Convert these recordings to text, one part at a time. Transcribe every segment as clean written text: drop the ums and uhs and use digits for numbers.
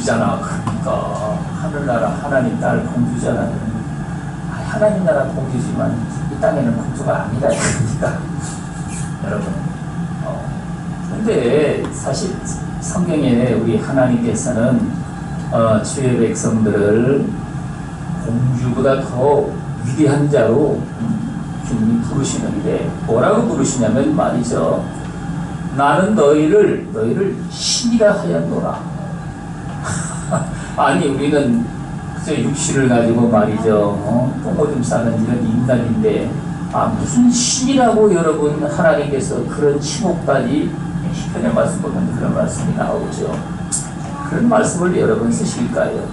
공주잖아. 그러니까 하늘나라 하나님 딸 공주잖아. 하나님 나라 공주지만 이 땅에는 공주가 아니다. 그러니까 여러분, 근데 사실 성경에 우리 하나님께서는 주의 백성들을 공주보다 더 위대한 자로 주님이 부르시는데 뭐라고 부르시냐면 말이죠. 나는 너희를 신이라 하였노라. 아니 우리는 그저 육신을 가지고 말이죠. 똥오줌 싸는 이런 인간인데 무슨 신이라고 여러분 하나님께서 그런 칭호까지 시편의 말씀 보면 그런 말씀이 나오죠. 그런 말씀을 여러분 쓰실까요?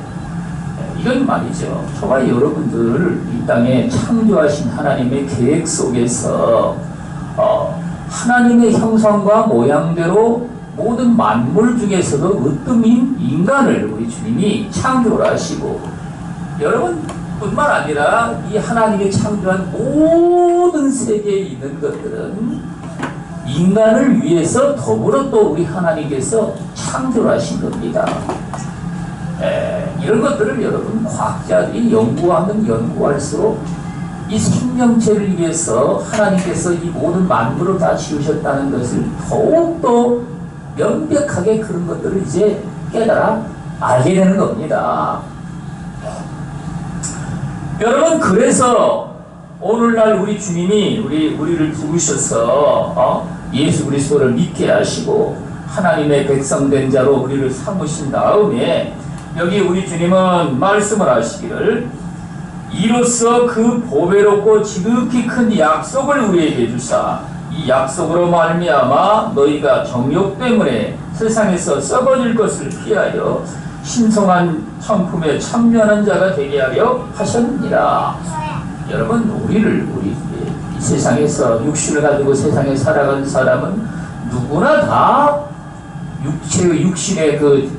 이건 말이죠. 저와 여러분들 이 땅에 창조하신 하나님의 계획 속에서 하나님의 형상과 모양대로 모든 만물 중에서도 으뜸인 인간을 우리 주님이 창조를 하시고 여러분 뿐만 아니라 이 하나님이 창조한 모든 세계에 있는 것들은 인간을 위해서 더불어 또 우리 하나님께서 창조를 하신 겁니다. 이런 것들을 여러분 과학자들이 연구하면 연구할수록 이 생명체를 위해서 하나님께서 이 모든 만물을 다 지으셨다는 것을 더욱더 명백하게 그런 것들을 이제 깨달아 알게 되는 겁니다. 여러분 그래서 오늘날 우리 주님이 우리를 부르셔서 예수 그리스도를 믿게 하시고 하나님의 백성된 자로 우리를 삼으신 다음에 여기 우리 주님은 말씀을 하시기를 이로써 그 보배롭고 지극히 큰 약속을 우리에게 주사 이 약속으로 말미암아 너희가 정욕 때문에 세상에서 썩어질 것을 피하여 신성한 성품에 참여하는 자가 되게 하려 하셨느니라. 여러분 우리 이 세상에서 육신을 가지고 세상에 살아가는 사람은 누구나 다 육신의 그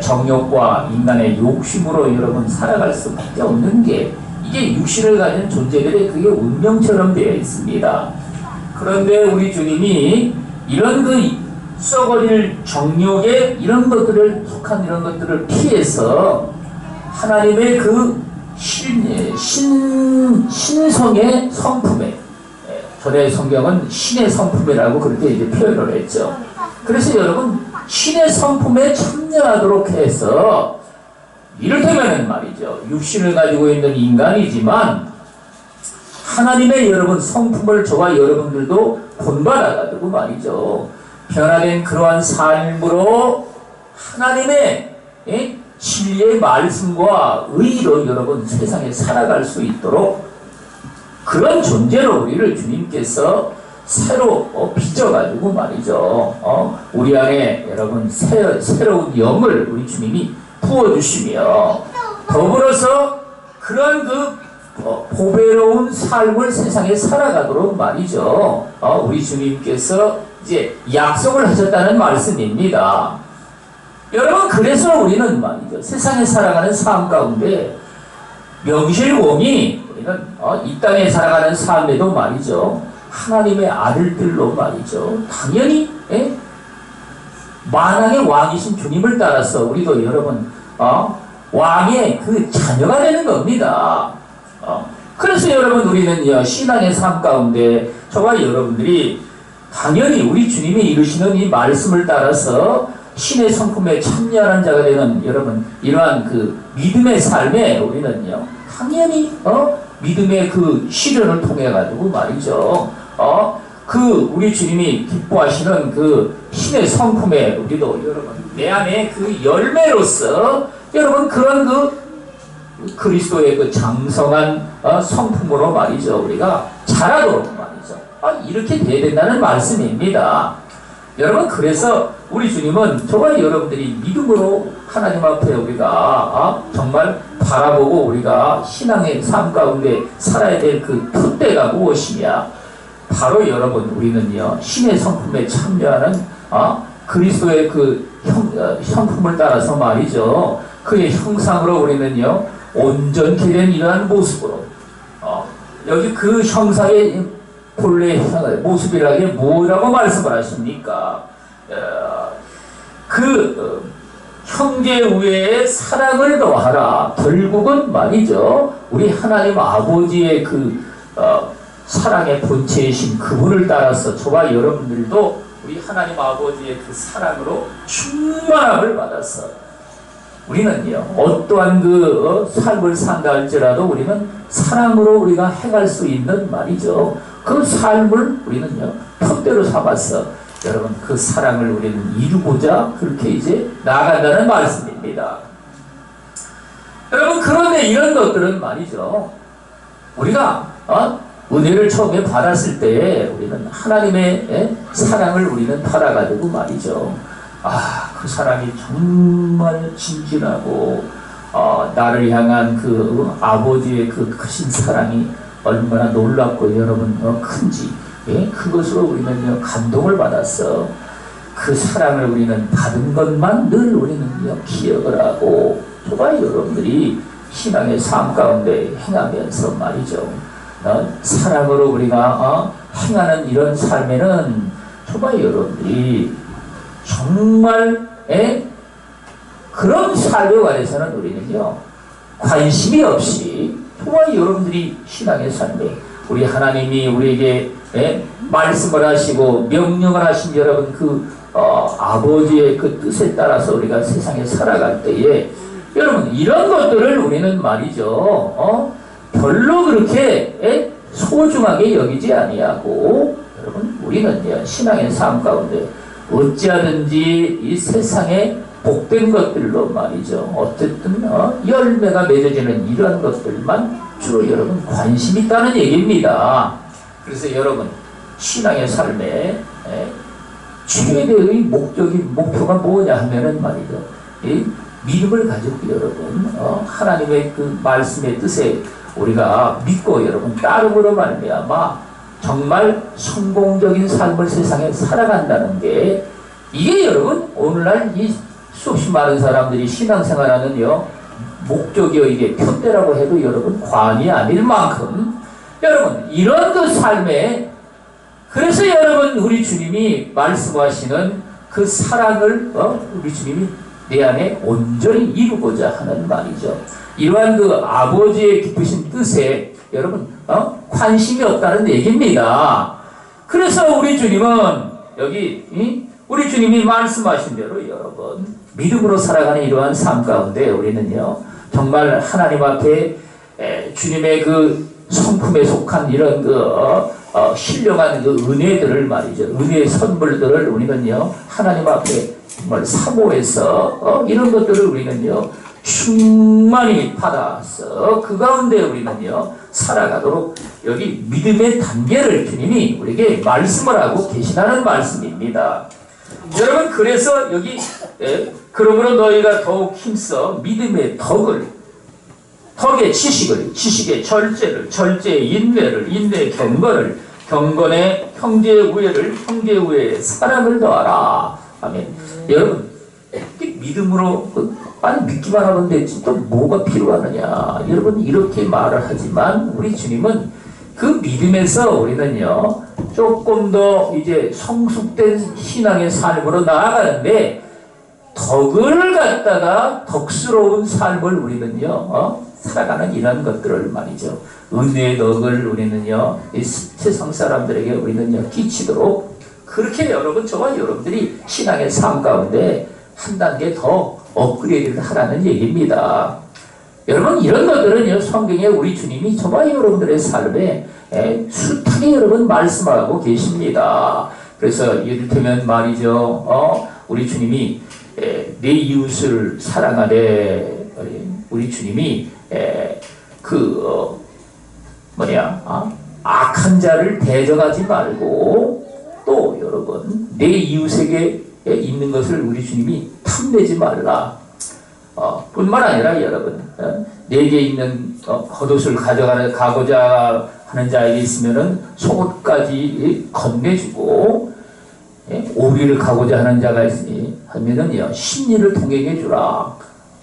정욕과 인간의 욕심으로 여러분 살아갈 수밖에 없는 게 이게 육신을 가진 존재들의 그게 운명처럼 되어 있습니다. 그런데 우리 주님이 이런 그 썩어질 정욕에 이런 것들을 속한 이런 것들을 피해서 하나님의 그 신성의 성품에 전에 성경은 신의 성품이라고 그렇게 이제 표현을 했죠. 그래서 여러분 신의 성품에 참여하도록 해서 이를테면 말이죠. 육신을 가지고 있는 인간이지만 하나님의 여러분 성품을 저와 여러분들도 본받아가지고 말이죠. 변화된 그러한 삶으로 하나님의 진리의 말씀과 의로 여러분 세상에 살아갈 수 있도록 그런 존재로 우리를 주님께서 새로 빚어가지고 말이죠. 우리 안에 여러분 새로운 영을 우리 주님이 부어주시며 더불어서 그런 그 보배로운 삶을 세상에 살아가도록 말이죠. 우리 주님께서 이제 약속을 하셨다는 말씀입니다. 여러분 그래서 우리는 말이죠. 세상에 살아가는 삶 가운데 명실공히 우리는 이 땅에 살아가는 삶에도 말이죠. 하나님의 아들들로 말이죠. 당연히 만왕의 왕이신 주님을 따라서 우리도 여러분 왕의 그 자녀가 되는 겁니다. 그래서 여러분 우리는 신앙의 삶 가운데 저와 여러분들이 당연히 우리 주님이 이루시는 이 말씀을 따라서 신의 성품에 참여하는 자가 되는 여러분 이러한 그 믿음의 삶에 우리는요 당연히 믿음의 그 시련을 통해 가지고 말이죠 그 우리 주님이 기뻐하시는 그 신의 성품에 우리도 여러분 내 안에 그 열매로서 여러분 그런 그 그리스도의 그 장성한 성품으로 말이죠 우리가 자라도록 말이죠 이렇게 돼야 된다는 말씀입니다. 여러분 그래서 우리 주님은 저와 여러분들이 믿음으로 하나님 앞에 우리가 정말 바라보고 우리가 신앙의 삶 가운데 살아야 될 그 풋대가 무엇이냐 바로 여러분 우리는요 신의 성품에 참여하는 그리스도의 그 형품을 따라서 말이죠 그의 형상으로 우리는요 온전케 된 이러한 모습으로 여기 그 형상의 본래 모습이라는 게 뭐라고 말씀을 하십니까? 그 형제 우애에 사랑을 더하라. 결국은 말이죠. 우리 하나님 아버지의 그 사랑의 본체이신 그분을 따라서 저와 여러분들도 우리 하나님 아버지의 그 사랑으로 충만함을 받아서 우리는요 어떠한 그 삶을 산다 할지라도 우리는 사랑으로 우리가 행할 수 있는 말이죠. 그 삶을 우리는요 표대로 삼아서 여러분 그 사랑을 우리는 이루고자 그렇게 이제 나아간다는 말씀입니다. 여러분 그런데 이런 것들은 말이죠. 우리가 은혜를 처음에 받았을 때에 우리는 하나님의 사랑을 우리는 받아가지고 말이죠. 그 사랑이 정말 진진하고 나를 향한 그 아버지의 그 크신 사랑이 얼마나 놀랍고 여러분 큰지 그것으로 우리는 감동을 받았어. 그 사랑을 우리는 받은 것만 늘 우리는 기억을 하고 저와 여러분들이 신앙의 삶 가운데 행하면서 말이죠. 사랑으로 우리가 행하는 이런 삶에는 저와 여러분들이 정말 그런 삶에 관해서는 우리는요 관심이 없이 저와 여러분들이 신앙의 삶에 우리 하나님이 우리에게 말씀을 하시고 명령을 하신 여러분 그 아버지의 그 뜻에 따라서 우리가 세상에 살아갈 때에 여러분 이런 것들을 우리는 말이죠 별로 그렇게 소중하게 여기지 아니하고 여러분 우리는 신앙의 삶 가운데 어찌하든지 이 세상에 복된 것들로 말이죠 어쨌든 열매가 맺어지는 이러한 것들만 주로 여러분 관심이 있다는 얘기입니다. 그래서 여러분 신앙의 삶에 최대의 목표가 뭐냐 하면은 말이죠 이 믿음을 가지고 여러분 하나님의 그 말씀의 뜻에 우리가 믿고 여러분 따름으로 말미암아 정말 성공적인 삶을 세상에 살아간다는 게 이게 여러분 오늘날 이 수없이 많은 사람들이 신앙생활하는요 목적이요 이게 편대라고 해도 여러분 관이 아닐 만큼 여러분 이런 그 삶에 그래서 여러분 우리 주님이 말씀하시는 그 사랑을 우리 주님이 내 안에 온전히 이루고자 하는 말이죠. 이러한 그 아버지의 깊으신 뜻에 여러분 관심이 없다는 얘기입니다. 그래서 우리 주님은 여기 우리 주님이 말씀하신 대로 여러분 믿음으로 살아가는 이러한 삶 가운데 우리는요 정말 하나님 앞에 주님의 그 성품에 속한 이런 그 신령한 그 은혜들을 말이죠 은혜의 선물들을 우리는요 하나님 앞에 정말 사모해서 이런 것들을 우리는요 충만히 받아서 그 가운데 우리는요 살아가도록 여기 믿음의 단계를 주님이 우리에게 말씀을 하고 계시다는 말씀입니다. 여러분 그래서 여기 그러므로 너희가 더욱 힘써 믿음의 덕의 지식의 절제를 절제의 인내를 인내의 경건을 경건의 형제의 우애를 형제의 우애에 사랑을 더하라. 아멘. 여러분 믿음으로 아니 믿기만 하는데 또 뭐가 필요하느냐 여러분 이렇게 말을 하지만 우리 주님은 그 믿음에서 우리는요 조금 더 이제 성숙된 신앙의 삶으로 나아가는데 덕을 갖다가 덕스러운 삶을 우리는요 살아가는 이런 것들을 말이죠 은혜의 덕을 우리는요 이 세상 사람들에게 우리는요 끼치도록 그렇게 여러분 저와 여러분들이 신앙의 삶 가운데 한 단계 더 업그레이드를 하라는 얘기입니다. 여러분 이런 것들은요 성경에 우리 주님이 저와 여러분들의 삶에 숱하게 여러분 말씀하고 계십니다. 그래서 이를테면 말이죠 우리 주님이 내 이웃을 사랑하되 우리 주님이 악한 자를 대적하지 말고 또 여러분 내 이웃에게 있는 것을 우리 주님이 탐내지 말라. 뿐만 아니라 여러분 내게 있는 겉옷을 가고자 하는 자에게 있으면은 속옷까지 건네주고 오리를 가고자 하는 자가 있으니 하면은요 심리를 통행해 주라.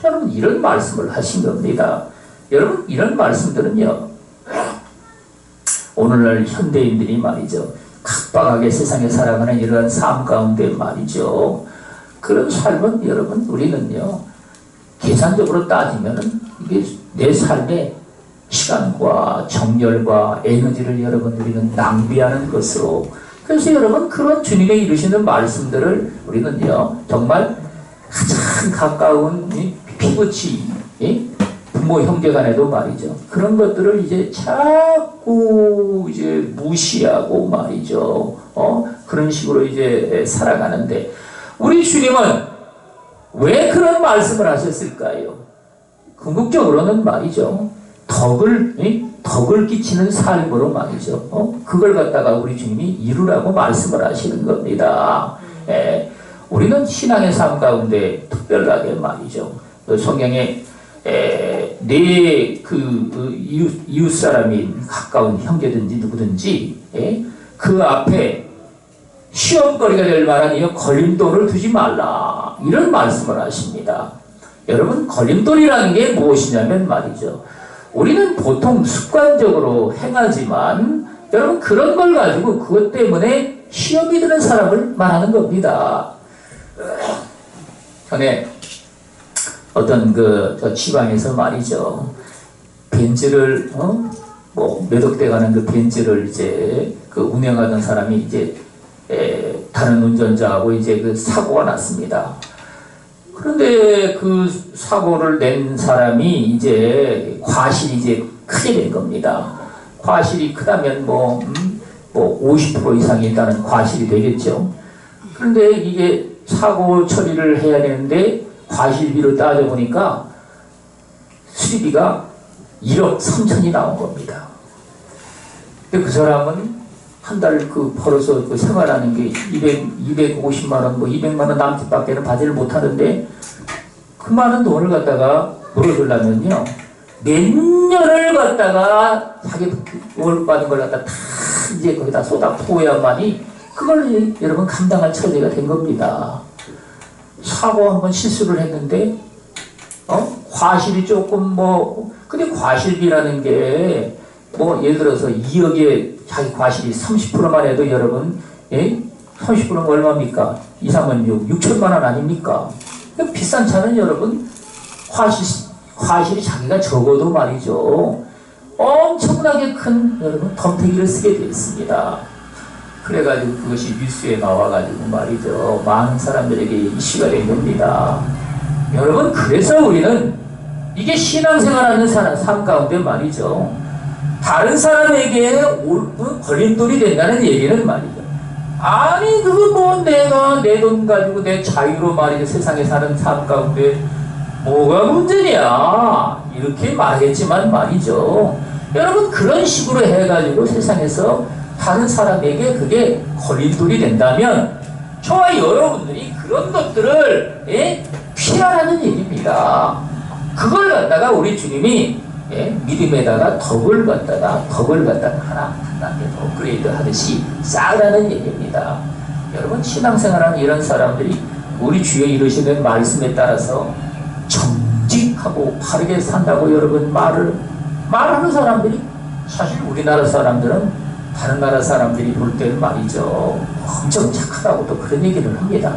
여러분 이런 말씀을 하신 겁니다. 여러분 이런 말씀들은요 오늘날 현대인들이 말이죠 각박하게 세상에 살아가는 이러한 삶 가운데 말이죠 그런 삶은 여러분 우리는요 계산적으로 따지면은 이게 내 삶에 시간과 정열과 에너지를 여러분 우리는 낭비하는 것으로, 그래서 여러분 그런 주님의 이루시는 말씀들을 우리는요 정말 가장 가까운 피부치 부모 형제 간에도 말이죠 그런 것들을 이제 자꾸 이제 무시하고 말이죠 그런 식으로 이제 살아가는데, 우리 주님은 왜 그런 말씀을 하셨을까요? 궁극적으로는 말이죠 덕을 끼치는 삶으로 말이죠 그걸 갖다가 우리 주님이 이루라고 말씀을 하시는 겁니다. 우리는 신앙의 삶 가운데 특별하게 말이죠 성경에 내 이웃 사람이 가까운 형제든지 누구든지 그 앞에 시험거리가 될 만한 이 걸림돌을 두지 말라, 이런 말씀을 하십니다. 여러분 걸림돌이라는 게 무엇이냐면 말이죠 우리는 보통 습관적으로 행하지만 여러분 그런 걸 가지고 그것 때문에 시험이 드는 사람을 말하는 겁니다. 전에 어떤 저 지방에서 말이죠 벤츠를 뭐 몇 억대 가는 그 벤츠를 이제 그 운행하던 사람이 이제 다른 운전자하고 이제 그 사고가 났습니다. 그런데 그 사고를 낸 사람이 이제 과실이 이제 크게 된 겁니다. 과실이 크다면 뭐 50% 이상이 일단은 과실이 되겠죠. 그런데 이게 사고 처리를 해야 되는데 과실비로 따져보니까 수리비가 1억 3천이 나온 겁니다. 근데 그 사람은 한 달 벌어서 생활하는 게 250만 원, 200만 원 남짓밖에는 받지를 못하는데 그 많은 돈을 갖다가 물어주려면요 몇 년을 갖다가 자기 월 받은 걸 갖다 다 이제 거기다 쏟아 부어야만이 그걸 여러분 감당할 처지가 된 겁니다. 사고 한번 실수를 했는데 과실이 조금 근데 과실비라는 게 예를 들어서 2억에 자기 과실이 30%만 해도 여러분 30%는 얼마입니까? 2, 3은 6천만 원 아닙니까? 비싼 차는 여러분 과실이 자기가 적어도 말이죠 엄청나게 큰 여러분 덤태기를 쓰게 되어 있습니다. 그래가지고 그것이 뉴스에 나와가지고 말이죠 많은 사람들에게 이슈가 된 겁니다. 여러분 그래서 우리는 이게 신앙생활하는 삶 가운데 말이죠 다른 사람에게 걸림돌이 된다는 얘기는 말이죠 아니 그거 내가 내 돈 가지고 내 자유로 말이죠 세상에 사는 삶 가운데 뭐가 문제냐 이렇게 말했지만 말이죠 여러분 그런 식으로 해가지고 세상에서 다른 사람에게 그게 걸림돌이 된다면 저와 여러분들이 그런 것들을 피하라는 얘기입니다. 그걸 갖다가 우리 주님이 믿음에다가 덕을 갖다가 하나 업그레이드 하듯이 쌓으라는 얘기입니다. 여러분 신앙생활하는 이런 사람들이 우리 주의 이루시는 말씀에 따라서 정직하고 바르게 산다고 여러분 말하는 사람들이 사실 우리나라 사람들은 다른 나라 사람들이 볼 때는 말이죠 엄청 착하다고 또 그런 얘기를 합니다.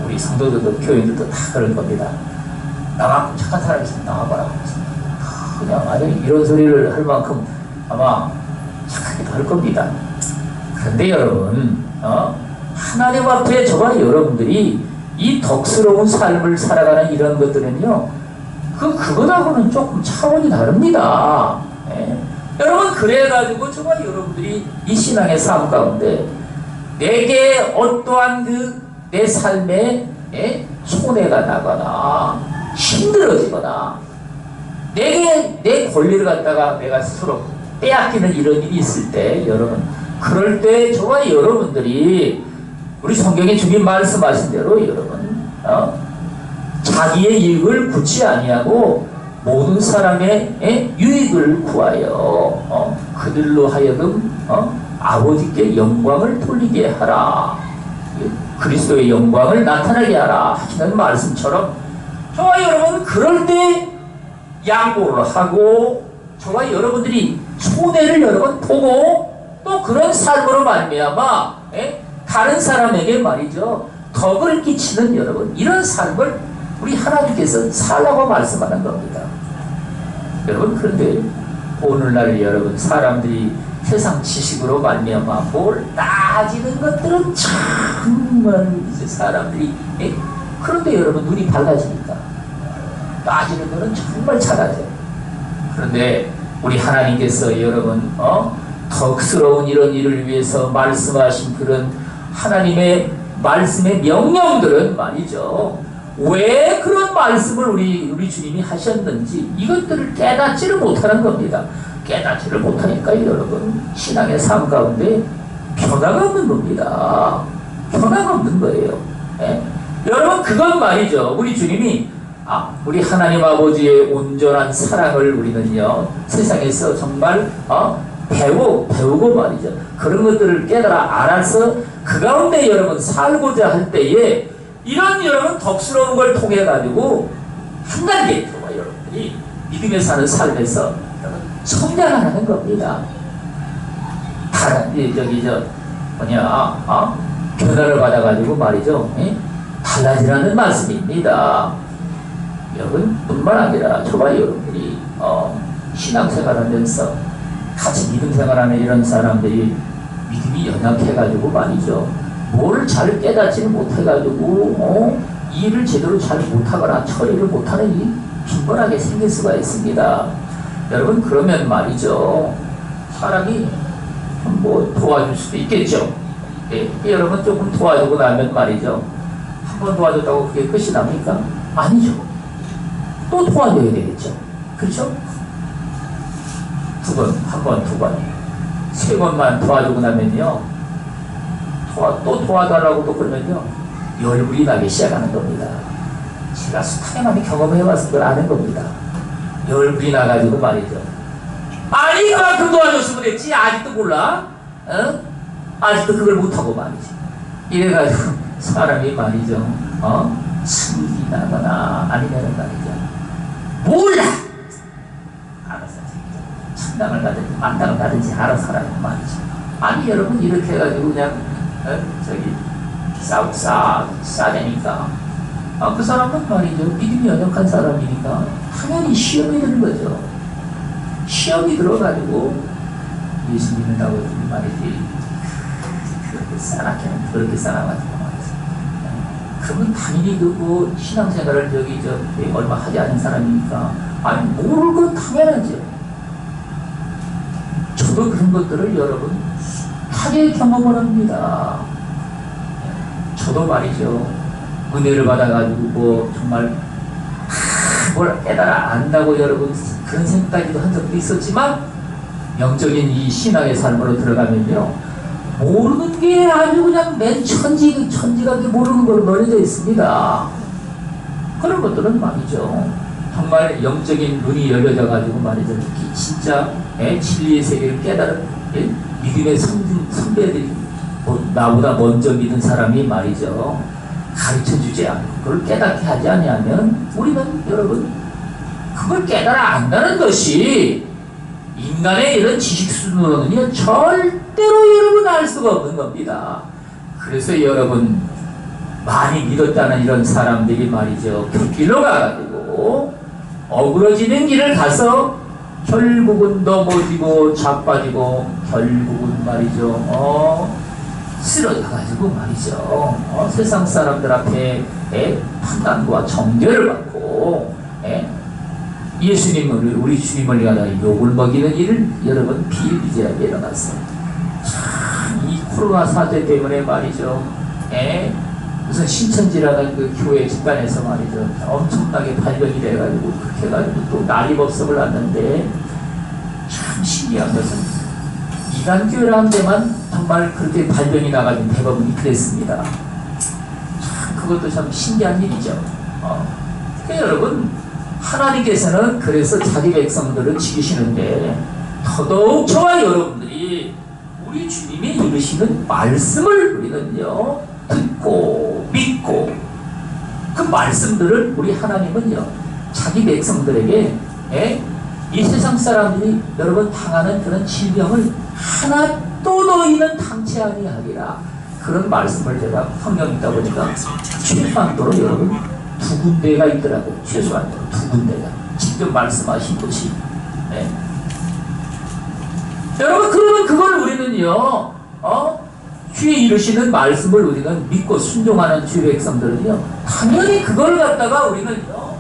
우리 성도들도 교인들도 다 그럴 겁니다. 나만큼 착한 사람이 있으면 나와봐라. 그냥 아니 이런 소리를 할 만큼 아마 착하기도 할 겁니다. 그런데 여러분 하나님 앞에 저와 여러분들이 이 덕스러운 삶을 살아가는 이런 것들은요 그거하고는 조금 차원이 다릅니다. 여러분 그래가지고 저와 여러분들이 이 신앙의 삶 가운데 내게 어떠한 내 삶에 손해가 나거나 힘들어지거나 내 권리를 갖다가 내가 스스로 빼앗기는 이런 일이 있을 때 여러분 그럴 때 저와 여러분들이 우리 성경에 주님 말씀하신 대로 여러분 자기의 이익을 굳이 아니하고 모든 사람의 유익을 구하여 그들로 하여금 아버지께 영광을 돌리게 하라 그리스도의 영광을 나타나게 하라 하시는 말씀처럼 저와 여러분 그럴 때 양보를 하고 저와 여러분들이 손해를 여러 번 보고 또 그런 삶으로 말미암아 다른 사람에게 말이죠 덕을 끼치는 여러분 이런 삶을 우리 하나님께서 살라고 말씀하는 겁니다. 여러분 그런데 오늘날 여러분 사람들이 세상 지식으로 말미암아 뭘 따지는 것들은 정말 이제 사람들이 그런데 여러분 눈이 밝아지니까 따지는 거는 정말 잘하죠. 그런데 우리 하나님께서 여러분 덕스러운 이런 일을 위해서 말씀하신 그런 하나님의 말씀의 명령들은 말이죠. 왜 그런 말씀을 우리 주님이 하셨는지 이것들을 깨닫지를 못하는 겁니다. 깨닫지를 못하니까 여러분 신앙의 삶 가운데 변화가 없는 겁니다. 변화가 없는 거예요. 예? 여러분 그건 말이죠. 우리 주님이 우리 하나님 아버지의 온전한 사랑을 우리는요 세상에서 정말 배우고 말이죠. 그런 것들을 깨달아 알아서 그 가운데 여러분 살고자 할 때에 이런 여러분 덕스러운 걸 통해 가지고 한 단계 여러분들이 믿음에 사는 삶에서 성장하는 겁니다. 변화를 받아가지고 말이죠. 달라지라는 말씀입니다. 여러분 뿐만 아니라 저와 여러분들이 신앙생활하면서 같이 믿음 생활하는 이런 사람들이 믿음이 연약해가지고 말이죠. 뭘 잘 깨닫지는 못해가지고 일을 제대로 잘 못하거나 처리를 못하는 일이 빈번하게 생길 수가 있습니다. 여러분 그러면 말이죠. 사람이 뭐 도와줄 수도 있겠죠. 여러분 조금 도와주고 나면 말이죠. 한 번 도와줬다고 그게 끝이 납니까? 아니죠. 또 도와줘야 되겠죠. 그렇죠? 한 번, 두 번, 세 번만 도와주고 나면요. 또 도와달라고 또 그러면요. 열불이 나기 시작하는 겁니다. 제가 숱하게 많이 경험해봐서 그걸 아는 겁니다. 열불이 나가지고 말이죠. 아니 그만큼 도와줬으면 됐지 아직도 몰라? 아직도 그걸 못하고 말이지. 이래가지고 사람이 말이죠. 승이 나거나 아니면 말이죠. 몰라! 알아서 천당을 가든지 만당을 가든지 알아서 하라고 말이죠. 아니 여러분 이렇게 해가지고 그냥 싸대니까 그 사람은 말이죠. 믿음이 연약한 사람이니까 당연히 시험이 드는 거죠. 시험이 들어가지고 예수 믿는다고 말이지. 그렇게 싸납게는 그렇게 싸나가지고 말이죠. 그러면 당연히 신앙생활을 얼마 하지 않은 사람이니까 아니 모를 건 당연하죠. 저도 그런 것들을 여러분 하게 경험을 합니다. 저도 말이죠. 은혜를 받아가지고 정말 뭘 깨달아 안다고 여러분 그런 생각까지도 한 적도 있었지만 영적인 이 신앙의 삶으로 들어가면요 모르는 게 아주 그냥 맨 천지각이 모르는 걸로 넣어져 있습니다. 그런 것들은 말이죠. 정말 영적인 눈이 열려져 가지고 말이죠. 진짜 진리의 세계를 깨달은 믿음의 선배들이 나보다 먼저 믿은 사람이 말이죠. 가르쳐주지 않고 그걸 깨닫게 하지 않으면 우리는 여러분 그걸 깨달아 안다는 것이 인간의 이런 지식 수준으로는 절대로 여러분 알 수가 없는 겁니다. 그래서 여러분 많이 믿었다는 이런 사람들이 말이죠. 곁길로 가가지고 어그러지는 길을 가서 결국은 넘어지고 자빠지고 결국은 말이죠. 쓰러져가지고 말이죠. 세상 사람들 앞에 판단과 정죄를 받고 예수님을 우리 주님을 갖다가 욕을 먹이는 일을 여러분 비일비재하게 일어났어요. 참 이 코로나 사태 때문에 말이죠. 무슨 신천지라는 그 교회 집단에서 말이죠. 엄청나게 발견이 돼가지고 그렇게 해가지고 또 난리법석을 났는데 참 신기한 것은 이단교회라는 데만 정말 그렇게 발견이 나가지고 대부분이 그랬습니다. 참 그것도 참 신기한 일이죠. 그러니까 여러분 하나님께서는 그래서 자기 백성들을 지키시는데 더더욱 저와 여러분들이 우리 주님이 이루시는 말씀을 우리는요 듣고 믿고 그 말씀들을 우리 하나님은요 자기 백성들에게 이 세상 사람들이 여러분 당하는 그런 질병을 하나도 너희는 당치 아니하리라 그런 말씀을 제가 성경 있다 보니까 최소한도로 여러분 두 군데가 있더라고요. 최소한도로 두 군데가 직접 말씀하신 것이. 네. 여러분 그러면 그걸 우리는요 주의 이르시는 말씀을 우리는 믿고 순종하는 주의 백성들은요 당연히 그걸 갖다가 우리는요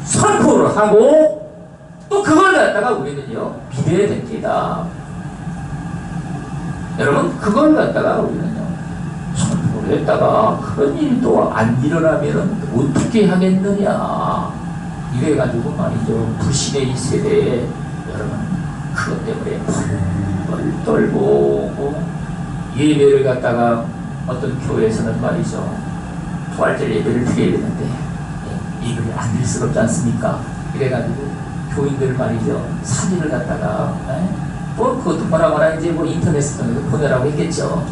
선포를 하고 또 그걸 갖다가 우리는요 믿어야 됩니다. 여러분 그걸 갖다가 우리는요 선포를 했다가 그런 일도 안 일어나면 어떻게 하겠느냐 이래가지고 말이죠 불신의 이 세대에 여러분 그것 때문에 펄펄 떨고 예배를 갖다가 어떤 교회에서는 말이죠 부활절 예배를 드려야 되는데 예배를 안 드릴 수가 없지 않습니까? 이래가지고 교인들 말이죠 사진을 갖다가 뭐 그것도 뭐라 이제 뭐 인터넷에 보내라고 했겠죠.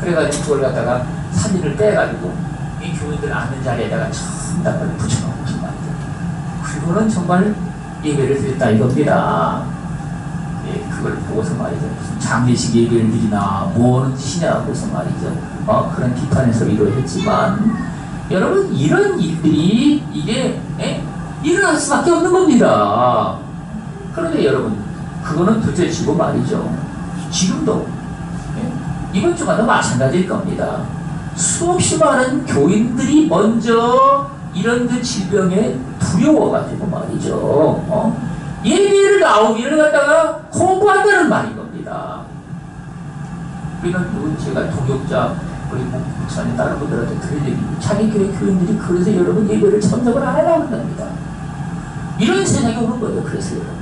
그래가지고 그걸 갖다가 사진을 빼가지고 이 교인들 앉는 자리에다가 천당을 붙여놓은 것이 말이죠. 그리고는 정말 예배를 드렸다 이겁니다. 그걸 보고서 말이죠. 무슨 장례식 예배를 드리나 뭐하는 짓이냐고서 말이죠. 그런 비판의 소리로 했지만 여러분 이런 일들이 이게 일어날 수밖에 없는 겁니다. 그런데 여러분 그거는 둘째치고 말이죠. 지금도 이번 주간도 마찬가지일 겁니다. 수없이 많은 교인들이 먼저 이런 그 질병에 두려워가지고 말이죠. 예배를 나오기를 갖다가 공부한다는 말인 겁니다. 우리는 제가 동역자 우리 목사님 다른 분들한테 그런 얘기 자기 교회 교인들이 그래서 여러분 예배를 참석을 안 하려고 한답니다. 이런 세상이 오는 거예요. 그래서 여러분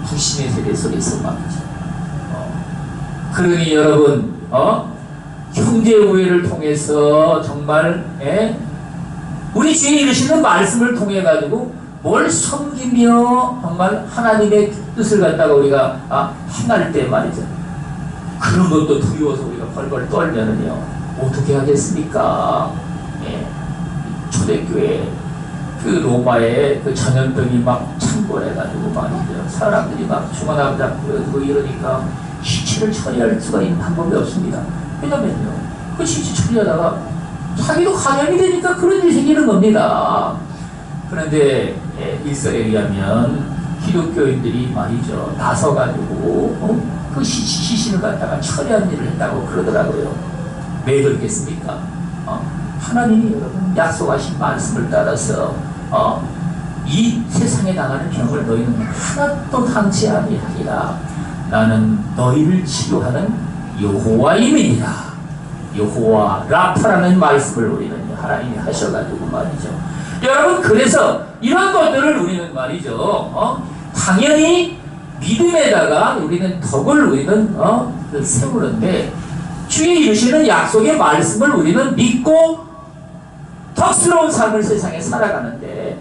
불신의 세대 속에서 말이죠. 그러니 여러분 형제 우애를 통해서 정말 우리 주에 이르시는 말씀을 통해 가지고 뭘 섬기며 정말 하나님의 뜻을 갖다가 우리가 행할 때 말이죠. 그런 것도 두려워서 우리가 벌벌 떨면은요 어떻게 하겠습니까? 초대교회 그 로마의 그 전염병이 막 창궐해가지고 말이죠. 사람들이 막 중환자고 잡고 이러니까 시체를 처리할 수가 있는 방법이 없습니다. 왜냐면요 그 시체 처리하다가 자기도 감염이 되니까 그런 일이 생기는 겁니다. 그런데 일설에 의하면 기독교인들이 말이죠 나서가지고 그 시신을 갖다가 처리한 일을 했다고 그러더라고요. 왜 그렇겠습니까? 하나님이 여러분 약속하신 말씀을 따라서 이 세상에 나가는 병을 너희는 하나도 당치 아니하리라. 나는 너희를 치료하는 여호와임이니라. 여호와 라파라는 말씀을 우리는 하나님이 하셔가지고 말이죠. 여러분 그래서 이런 것들을 우리는 말이죠 당연히 믿음에다가 우리는 덕을 우리는 세우는데 주의 이르시는 약속의 말씀을 우리는 믿고 덕스러운 삶을 세상에 살아가는데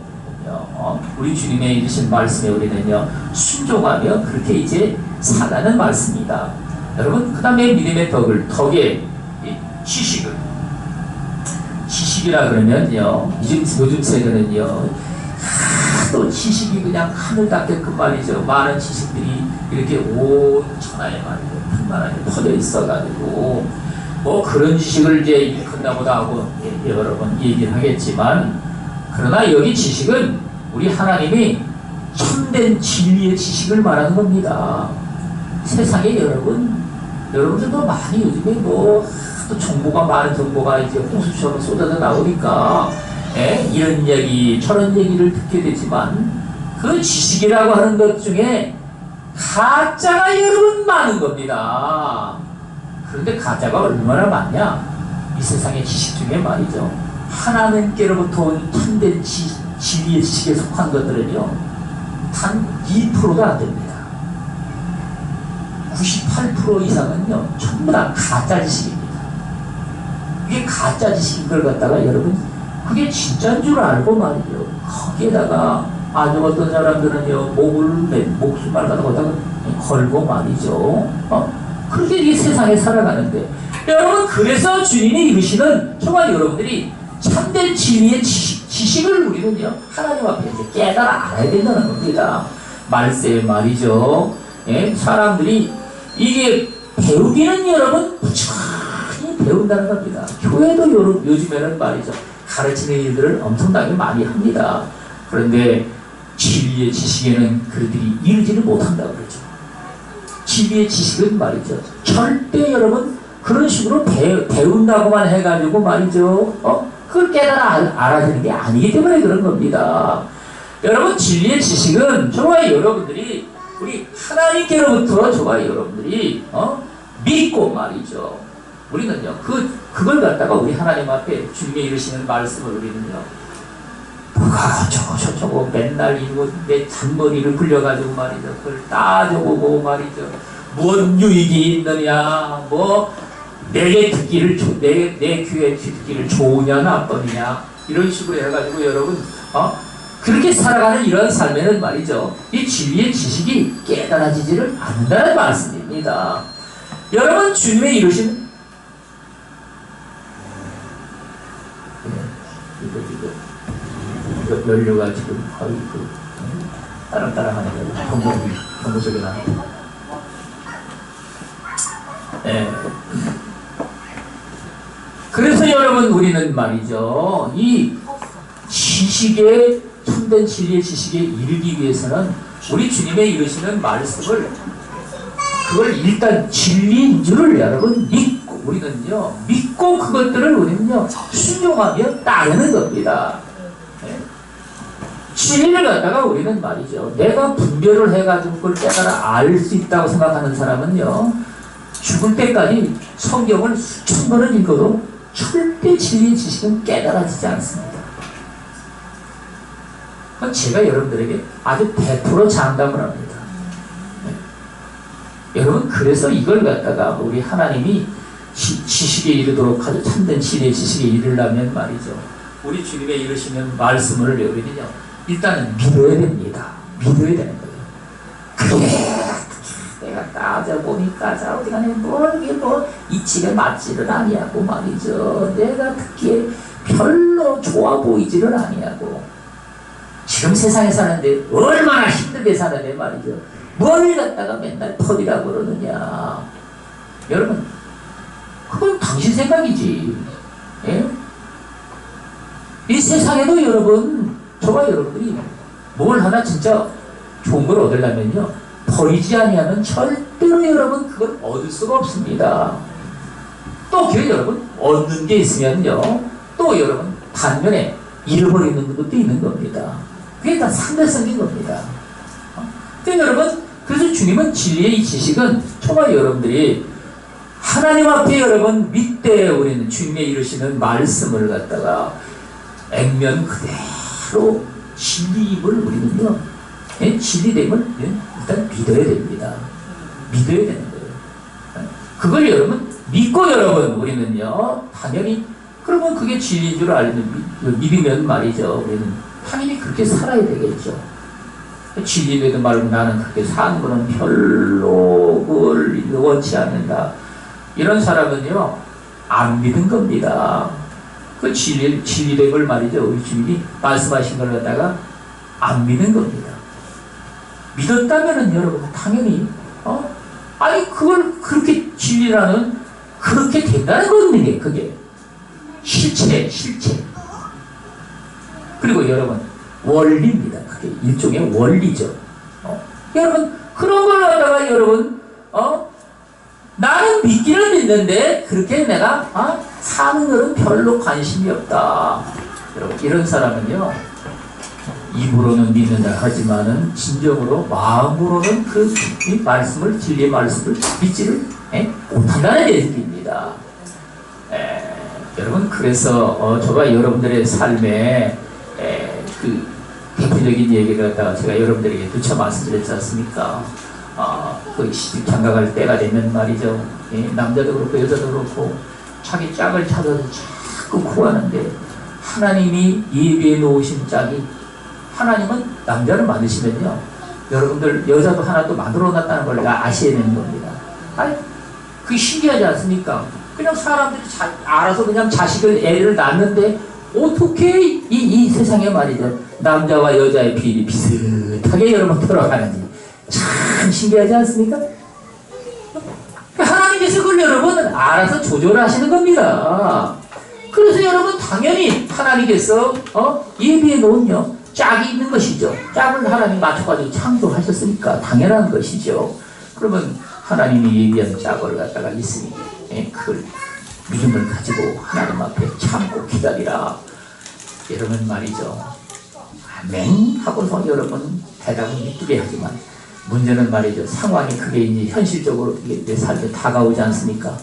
우리 주님의 이르신 말씀에 우리는요 순종하며 그렇게 이제 살아가는 말씀이다. 여러분 그 다음에 믿음의 덕의 지식이라 그러면요 요즘 세대는요 또 지식이 그냥 하늘 닿게끔 말이죠. 많은 지식들이 이렇게 온 천하에 말이죠 풍만하게 퍼져 있어가지고 뭐 그런 지식을 이제 끝나보다 하고 여러 번 얘기를 하겠지만 그러나 여기 지식은 우리 하나님이 참된 진리의 지식을 말하는 겁니다. 세상에 여러분들도 많이 요즘에 뭐 또 정보가 많은 정보가 이제 홍수처럼 쏟아져 나오니까 이런 얘기 저런 얘기를 듣게 되지만 그 지식이라고 하는 것 중에 가짜가 여러분 많은 겁니다. 그런데 가짜가 얼마나 많냐? 이 세상의 지식 중에 말이죠 하나님께로부터 온 참된 진리의 지식에 속한 것들은요 단 2%가 안 됩니다. 98% 이상은요 전부 다 가짜 지식입니다. 이게 가짜 지식인 걸 갖다가 여러분 그게 진짜인 줄 알고 말이죠. 거기에다가 아주 어떤 사람들은요 목숨을 갖다가 걸고 말이죠. 그렇게 이 세상에 살아가는데 여러분 그래서 주님이 이르시는 정말 여러분들이 참된 진리의 지식을 우리는요 하나님 앞에 이제 깨달아 알아야 된다는 겁니다. 말세 말이죠. 사람들이 이게 배우기는 여러분 부지런히 많이 배운다는 겁니다. 교회도 요즘에는 말이죠. 가르치는 일들을 엄청나게 많이 합니다. 그런데 진리의 지식에는 그들이 이르지를 못한다고 그러죠. 진리의 지식은 말이죠. 절대 여러분 그런 식으로 배운다고만 해가지고 말이죠. 그걸 알아듣는 게 아니기 때문에 그런 겁니다. 여러분 진리의 지식은 저와 여러분들이 우리 하나님께로부터 저와 여러분들이 믿고 말이죠. 우리는요 그걸 갖다가 우리 하나님 앞에 주님의 이르시는 말씀을 우리는요 뭐가 저거 맨날 이거 내 잔머리를 굴려가지고 말이죠. 그걸 따져보고 말이죠. 무슨 유익이 있느냐 내게 듣기를 내 귀에 듣기를 좋으냐 나쁘냐 이런 식으로 해가지고 여러분 그렇게 살아가는 이런 삶에는 말이죠. 이 진리의 지식이 깨달아지지를 않는다는 말씀입니다. 여러분 주님의 이루신 이거 연료가 지금 거의 따랑따랑하는 경보 속에 나는 그래서 여러분 우리는 말이죠. 이 지식의 참된 진리의 지식에 이르기 위해서는 우리 주님의 이르시는 말씀을 그걸 일단 진리인 줄을 여러분 믿고 우리는요 믿고 그것들을 우리는요 순종하며 따르는 겁니다. 진리를 갖다가 우리는 말이죠. 내가 분별을 해가지고 그걸 깨달아 알 수 있다고 생각하는 사람은요 죽을 때까지 성경을 수천 번을 읽어도 절대 진리의 지식은 깨달아지지 않습니다. 그건 제가 여러분들에게 아주 100% 장담을 합니다. 여러분 그래서 이걸 갖다가 우리 하나님이 지식에 이르도록 하죠. 참된 진리의 지식에 이르려면 말이죠. 우리 주님의 이르시는 말씀을 우리는요 일단은 믿어야 됩니다. 믿어야 되는 거예요. 그래 내가 따져보니까 어디가네 이 집에 맞지를 아니하고 말이죠. 내가 듣기에 별로 좋아 보이지를 아니하고 지금 세상에 사는데 얼마나 힘들게 사는데 말이죠. 뭘 갖다가 맨날 퍼디라고 그러느냐. 여러분 그건 당신 생각이지. 예? 이 세상에도 여러분 저와 여러분들이 뭘 하나 진짜 좋은 걸 얻으려면요 버리지 아니하면 절대로 여러분 그걸 얻을 수가 없습니다. 또 여러분 얻는 게 있으면요 또 여러분 반면에 잃어버리는 것도 있는 겁니다. 그게 다 상대성인 겁니다. 그러니까 여러분 그래서 주님은 진리의 이 지식은 저와 여러분들이 하나님 앞에 여러분 믿되 우리는 주님의 이루시는 말씀을 갖다가 액면 그대로 진리임을 우리는요 진리됨을 일단 믿어야 됩니다. 믿어야 되는 거예요. 그걸 여러분 믿고 여러분 우리는요 당연히 그러면 그게 진리인 줄 믿으면 말이죠. 우리는 당연히 그렇게 살아야 되겠죠. 진리되든 말고 나는 그렇게 사는 거는 별로 그걸 원치 않는다. 이런 사람은요 안 믿은 겁니다. 그 진리된 걸 말이죠. 우리 주님이 말씀하신 걸 갖다가 안 믿은 겁니다. 믿었다면은 여러분 당연히 아니 그걸 그렇게 진리라는 그렇게 된다는 거거든요. 그게 실체 그리고 여러분 원리입니다. 그게 일종의 원리죠. 여러분 그런 걸 갖다가 여러분 나는 믿기는 믿는데 그렇게 내가 사는 것은 별로 관심이 없다. 여러분 이런 사람은요 입으로는 믿는다 하지만은 진정으로 마음으로는 그 말씀을 진리의 말씀을 믿지를 못한다는 얘기입니다. 여러분 그래서 저와 여러분들의 삶에 그 대표적인 얘기를 갖다가 제가 여러분들에게 누차 말씀드렸지 않습니까? 그 시집 장가갈 때가 되면 말이죠. 남자도 그렇고 여자도 그렇고 자기 짝을 찾아서 자꾸 구하는데 하나님이 예비해 놓으신 짝이 하나님은 남자를 만드시면요 여러분들 여자도 하나 또 만들어 놨다는 걸 아셔야 되는 겁니다. 아니 그게 신기하지 않습니까? 그냥 사람들이 알아서 그냥 애를 낳는데 어떻게 이 세상에 말이죠 남자와 여자의 비율이 비슷하게 여러분 돌아가는지 참 신기하지 않습니까? 하나님께서 그걸 그걸 여러분 알아서 조절하시는 겁니다. 그래서 여러분 당연히 하나님께서 예비해 놓은요 짝이 있는 것이죠. 짝을 하나님 맞춰가지고 창조하셨으니까 당연한 것이죠. 그러면 하나님이 예비한 짝을 갖다가 있으니 그걸 믿음을 가지고 하나님 앞에 참고 기다리라. 여러분 말이죠. 아멘 하고서 여러분 대답은 이쁘게 하지만 문제는 말이죠. 상황이 그게 이제 현실적으로 내 삶에 다가오지 않습니까?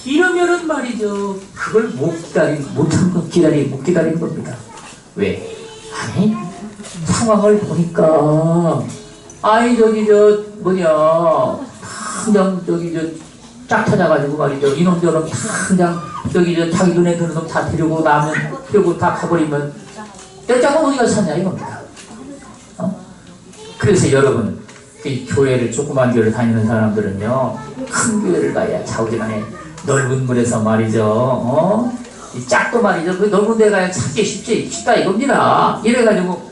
이러면은 말이죠. 그걸 못 기다리는 겁니다. 왜? 아니 상황을 보니까 그냥 짝 찾아가지고 말이죠. 이놈저놈 다 그냥 자기 눈에 드는 놈 다 데리고 다 가버리면 내 짝은 어디 가서 찾냐 이겁니다. 그래서 여러분 교회를 조그만 교회를 다니는 사람들은요 큰 교회를 가야 좌우지간에 넓은 물에서 말이죠. 이 짝도 말이죠. 그 넓은 데 가야 찾기 쉽다 이겁니다. 이래가지고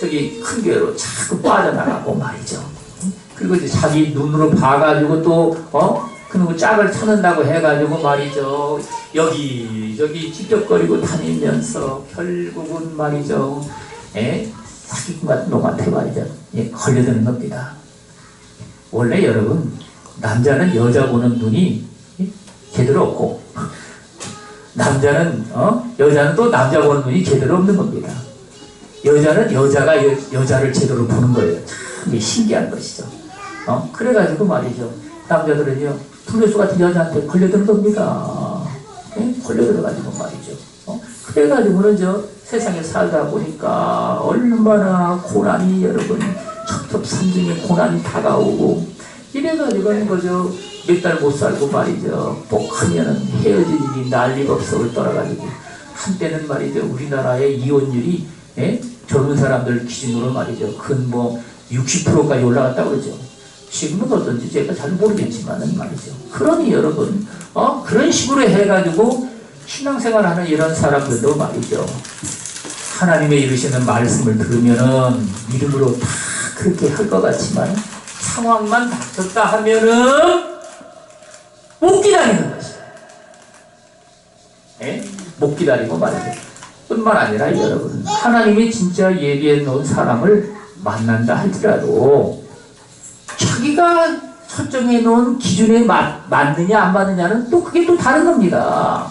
저기 큰 교회로 자꾸 빠져나가고 말이죠. 그리고 이제 자기 눈으로 봐가지고 또 그놈의 짝을 찾는다고 해가지고 말이죠. 여기저기 찝쩍거리고 다니면서 결국은 말이죠. 사기꾼 같은 놈한테 말이죠. 걸려드는 겁니다. 원래 여러분 남자는 여자 보는 눈이 제대로 없고 여자는 또 남자 보는 눈이 제대로 없는 겁니다. 여자는 여자를 제대로 보는 거예요. 참 신기한 것이죠. 그래가지고 말이죠. 남자들은요 불효수 같은 여자한테 걸려드는 겁니다. 걸려들어가지고 말이죠. 그래가지고는 세상에 살다 보니까 얼마나 고난이 여러분 첩첩산중에 고난이 다가오고 이래가지고는 거죠. 몇 달 못 살고 말이죠. 또 크면은 헤어질 일이 난리법석을 떨어가지고 한때는 말이죠. 우리나라의 이혼율이 젊은 사람들 기준으로 말이죠. 근 60%까지 올라갔다고 그러죠. 지금은 어떤지 제가 잘 모르겠지만은 말이죠. 그러니 여러분 그런 식으로 해가지고 신앙생활하는 이런 사람들도 말이죠. 하나님의 이루시는 말씀을 들으면은 믿음으로 다 그렇게 할 것 같지만 상황만 닥쳤다 하면은 못 기다리는 것이죠. 못 기다리고 말이죠. 뿐만 아니라 여러분 하나님이 진짜 예비해 놓은 사람을 만난다 할지라도 자기가 설정해 놓은 기준에 맞느냐 안 맞느냐는 또 그게 또 다른 겁니다.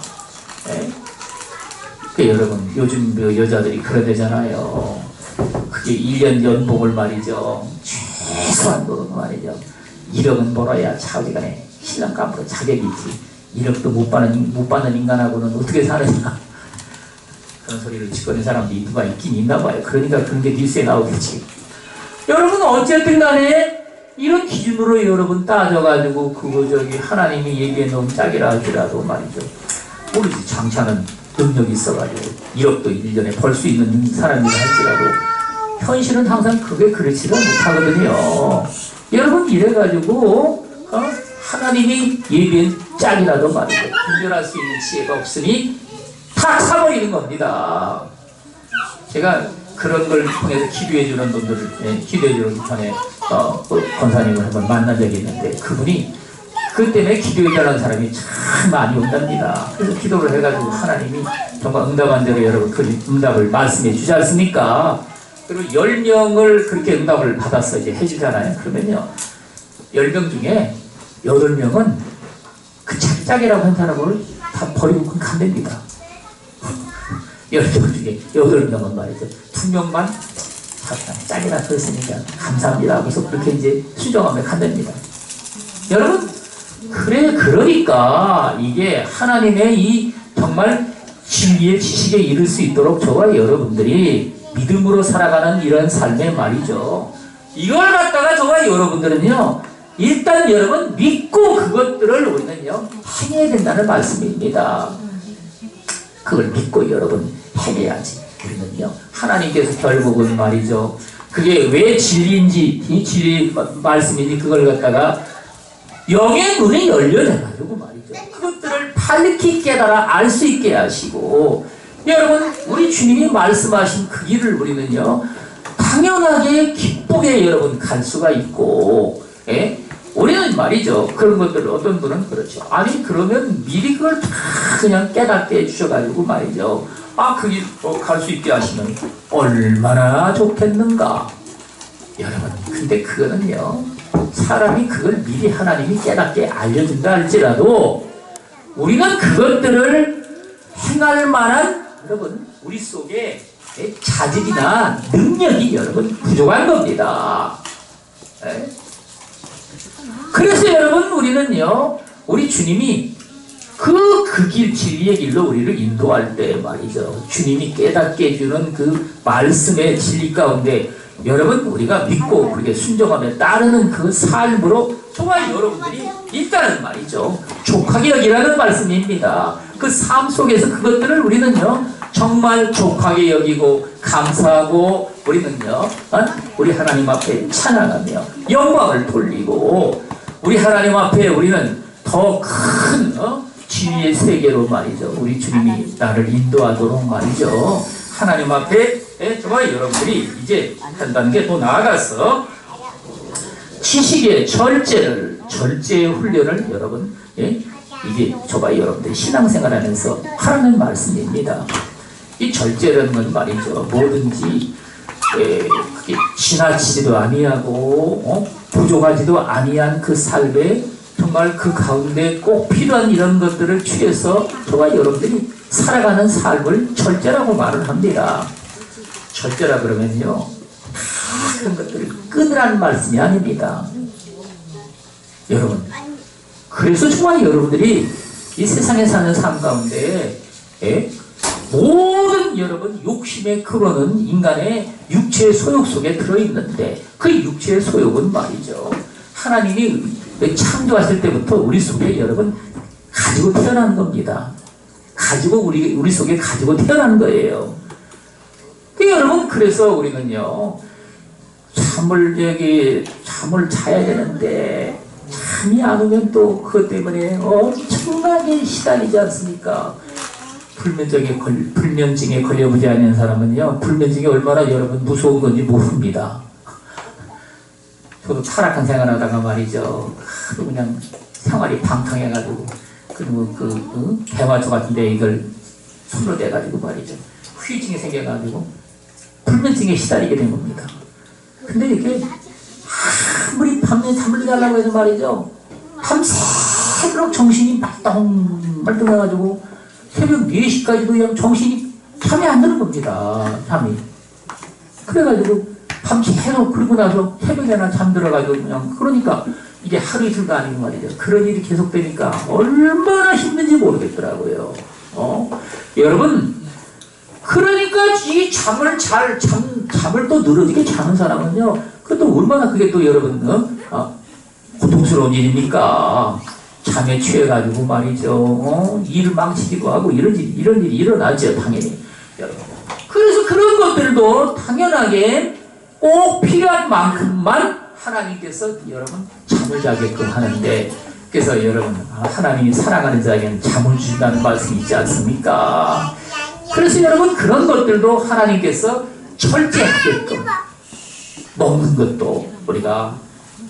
여러분 요즘 여자들이 그러대잖아요. 그게 1년 연봉을 말이죠. 최소한 돈은 말이죠. 1억은 벌어야 차오지간에 신랑 깜으로 자격이 있지. 1억도 못 받는 인간하고는 어떻게 사느냐. 그런 소리를 짓거리는 사람들이 누가 있긴 있나 봐요. 그러니까 그런 게 뉴스에 나오겠지. 여러분 어쨌든 간에 이런 기준으로 여러분 따져가지고 하나님이 얘기해 놓은 짝이라 할지라도 말이죠. 모르지 장차는 능력이 있어가지고 1억도 1년에 벌 수 있는 사람이라 할지라도 현실은 항상 그게 그렇지도 못하거든요. 여러분 이래가지고 하나님이 예비한 짝이라도 말이죠. 분별할 수 있는 지혜가 없으니 다 사버리는 겁니다. 제가 그런 걸 통해서 기도해주는 분들을 기도해주는 편에 권사님을 한번 만난 적이 있는데 그분이 그 때문에 기도해달라는 사람이 참 많이 온답니다. 그래서 기도를 해가지고 하나님이 정말 응답한 대로 여러분 그 응답을 말씀해 주지 않습니까? 그리고 10명을 그렇게 응답을 받아서 이제 해주잖아요. 그러면요 10명 중에 8명은 그 짝이라고 한 사람을 다 버리고 그냥 간답니다. 10명 중에 8명은 말이죠. 2명만 짝이라 그랬으니까 감사합니다 하고서 그렇게 이제 수정하며 간답니다. 여러분 그러니까 이게 하나님의 이 정말 진리의 지식에 이를 수 있도록 저와 여러분들이 믿음으로 살아가는 이런 삶의 말이죠. 이걸 갖다가 저와 여러분들은요 일단 여러분 믿고 그것들을 우리는요 행해야 된다는 말씀입니다. 그걸 믿고 여러분 행해야지. 우리는요 하나님께서 결국은 말이죠 그게 왜 진리인지 이 진리 말씀인지 그걸 갖다가 영의 눈이 열려져가지고 말이죠 그것들을 밝히 깨달아 알 수 있게 하시고 여러분 우리 주님이 말씀하신 그 길을 우리는요 당연하게 기쁘게 여러분 갈 수가 있고 우리는 말이죠. 그런 것들을 어떤 분은 그렇죠. 아니 그러면 미리 그걸 다 그냥 깨닫게 해주셔가지고 말이죠. 아 그 길 갈 수 있게 하시면 얼마나 좋겠는가. 여러분 근데 그거는요. 사람이 그걸 미리 하나님이 깨닫게 알려준다 할지라도 우리는 그것들을 행할 만한 여러분 우리 속에 자질이나 능력이 여러분 부족한 겁니다. 네? 그래서 여러분 우리는요 우리 주님이 그 길 진리의 길로 우리를 인도할 때 말이죠 주님이 깨닫게 해주는 그 말씀의 진리 가운데 여러분 우리가 믿고 그렇게 순종하며 따르는 그 삶으로 정말 여러분들이 일단은 말이죠 족하게 여기라는 말씀입니다. 그 삶 속에서 그것들을 우리는요 정말 족하게 여기고 감사하고 우리는요 우리 하나님 앞에 찬양하며 영광을 돌리고 우리 하나님 앞에 우리는 더 큰 지위의 세계로 말이죠 우리 주님이 나를 인도하도록 말이죠 하나님 앞에 정말 여러분들이 이제 한 단계 더 나아가서 지식의 절제의 훈련을 여러분 이게 저가 여러분들 신앙생활하면서 하라는 말씀입니다. 이 절제라는 건 말이죠 뭐든지 그게 지나치지도 아니하고 부족하지도 아니한 그 삶에 정말 그 가운데 꼭 필요한 이런 것들을 취해서 저와 여러분들이 살아가는 삶을 절제라고 말을 합니다. 절제라 그러면요 그런 것들을 끊으라는 말씀이 아닙니다. 여러분 그래서 정말 여러분들이 이 세상에 사는 삶 가운데 모든 여러분 욕심의 근원은 인간의 육체의 소욕 속에 들어있는데 그 육체의 소욕은 말이죠 하나님이 창조하실 때부터 우리 속에 여러분 가지고 태어난 겁니다. 가지고 우리 속에 가지고 태어난 거예요. 여러분 그래서 우리는요 잠을 자야 되는데 잠이 안 오면 또 그것 때문에 엄청나게 시달리지 않습니까? 불면증에 걸려보지 않는 사람은요 불면증이 얼마나 여러분 무서운 건지 모릅니다. 저도 타락한 생활하다가 말이죠 하도 그냥 생활이 방탕해가지고 그리고 대마초 같은데 이걸 손으로 대가지고 말이죠 후유증이 생겨가지고 불면증에 시달리게 된 겁니다. 근데 이게 아무리 밤에 잠을 자려고 해서 말이죠 밤새도록 정신이 말똥해가지고 새벽 4시까지도 그냥 정신이 잠이 안 드는 겁니다. 잠이 그래가지고 밤새도록 그러고 나서 새벽에나 잠들어가지고 그냥 그러니까 이게 하루 이틀도 아니고 말이죠 그런 일이 계속되니까 얼마나 힘든지 모르겠더라고요. 여러분 그러니까 이 잠을 또 늘어지게 자는 사람은요 그것도 얼마나 그게 또 여러분 고통스러운 일입니까? 잠에 취해가지고 말이죠 일을 망치기도 하고 이런 일이 일어나죠 당연히. 여러분 그래서 그런 것들도 당연하게 꼭 필요한 만큼만 하나님께서 여러분 잠을 자게끔 하는데 그래서 여러분 하나님이 사랑하는 자에게는 잠을 주신다는 말씀이 있지 않습니까? 그래서 여러분 그런 것들도 하나님께서 절제하게끔 먹는 것도 우리가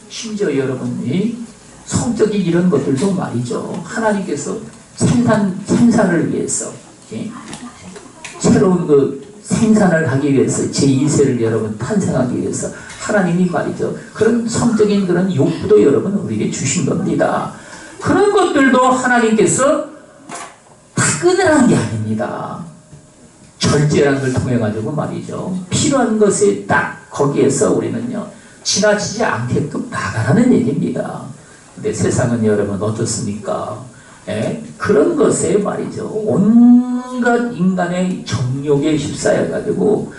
심지어 여러분이 성적인 이런 것들도 말이죠 하나님께서 생산을 위해서 새로운 생산을 하기 위해서 제2세를 여러분 탄생하기 위해서 하나님이 말이죠 그런 성적인 그런 욕구도 여러분 우리에게 주신 겁니다. 그런 것들도 하나님께서 다 끊으라는 게 아닙니다. 절제라는 걸 통해 가지고 말이죠 필요한 것에 딱 거기에서 우리는요 지나치지 않게끔 나가라는 얘기입니다. 근데 세상은 여러분 어떻습니까? 그런 것에 말이죠 온갖 인간의 정욕에 휩싸여 가지고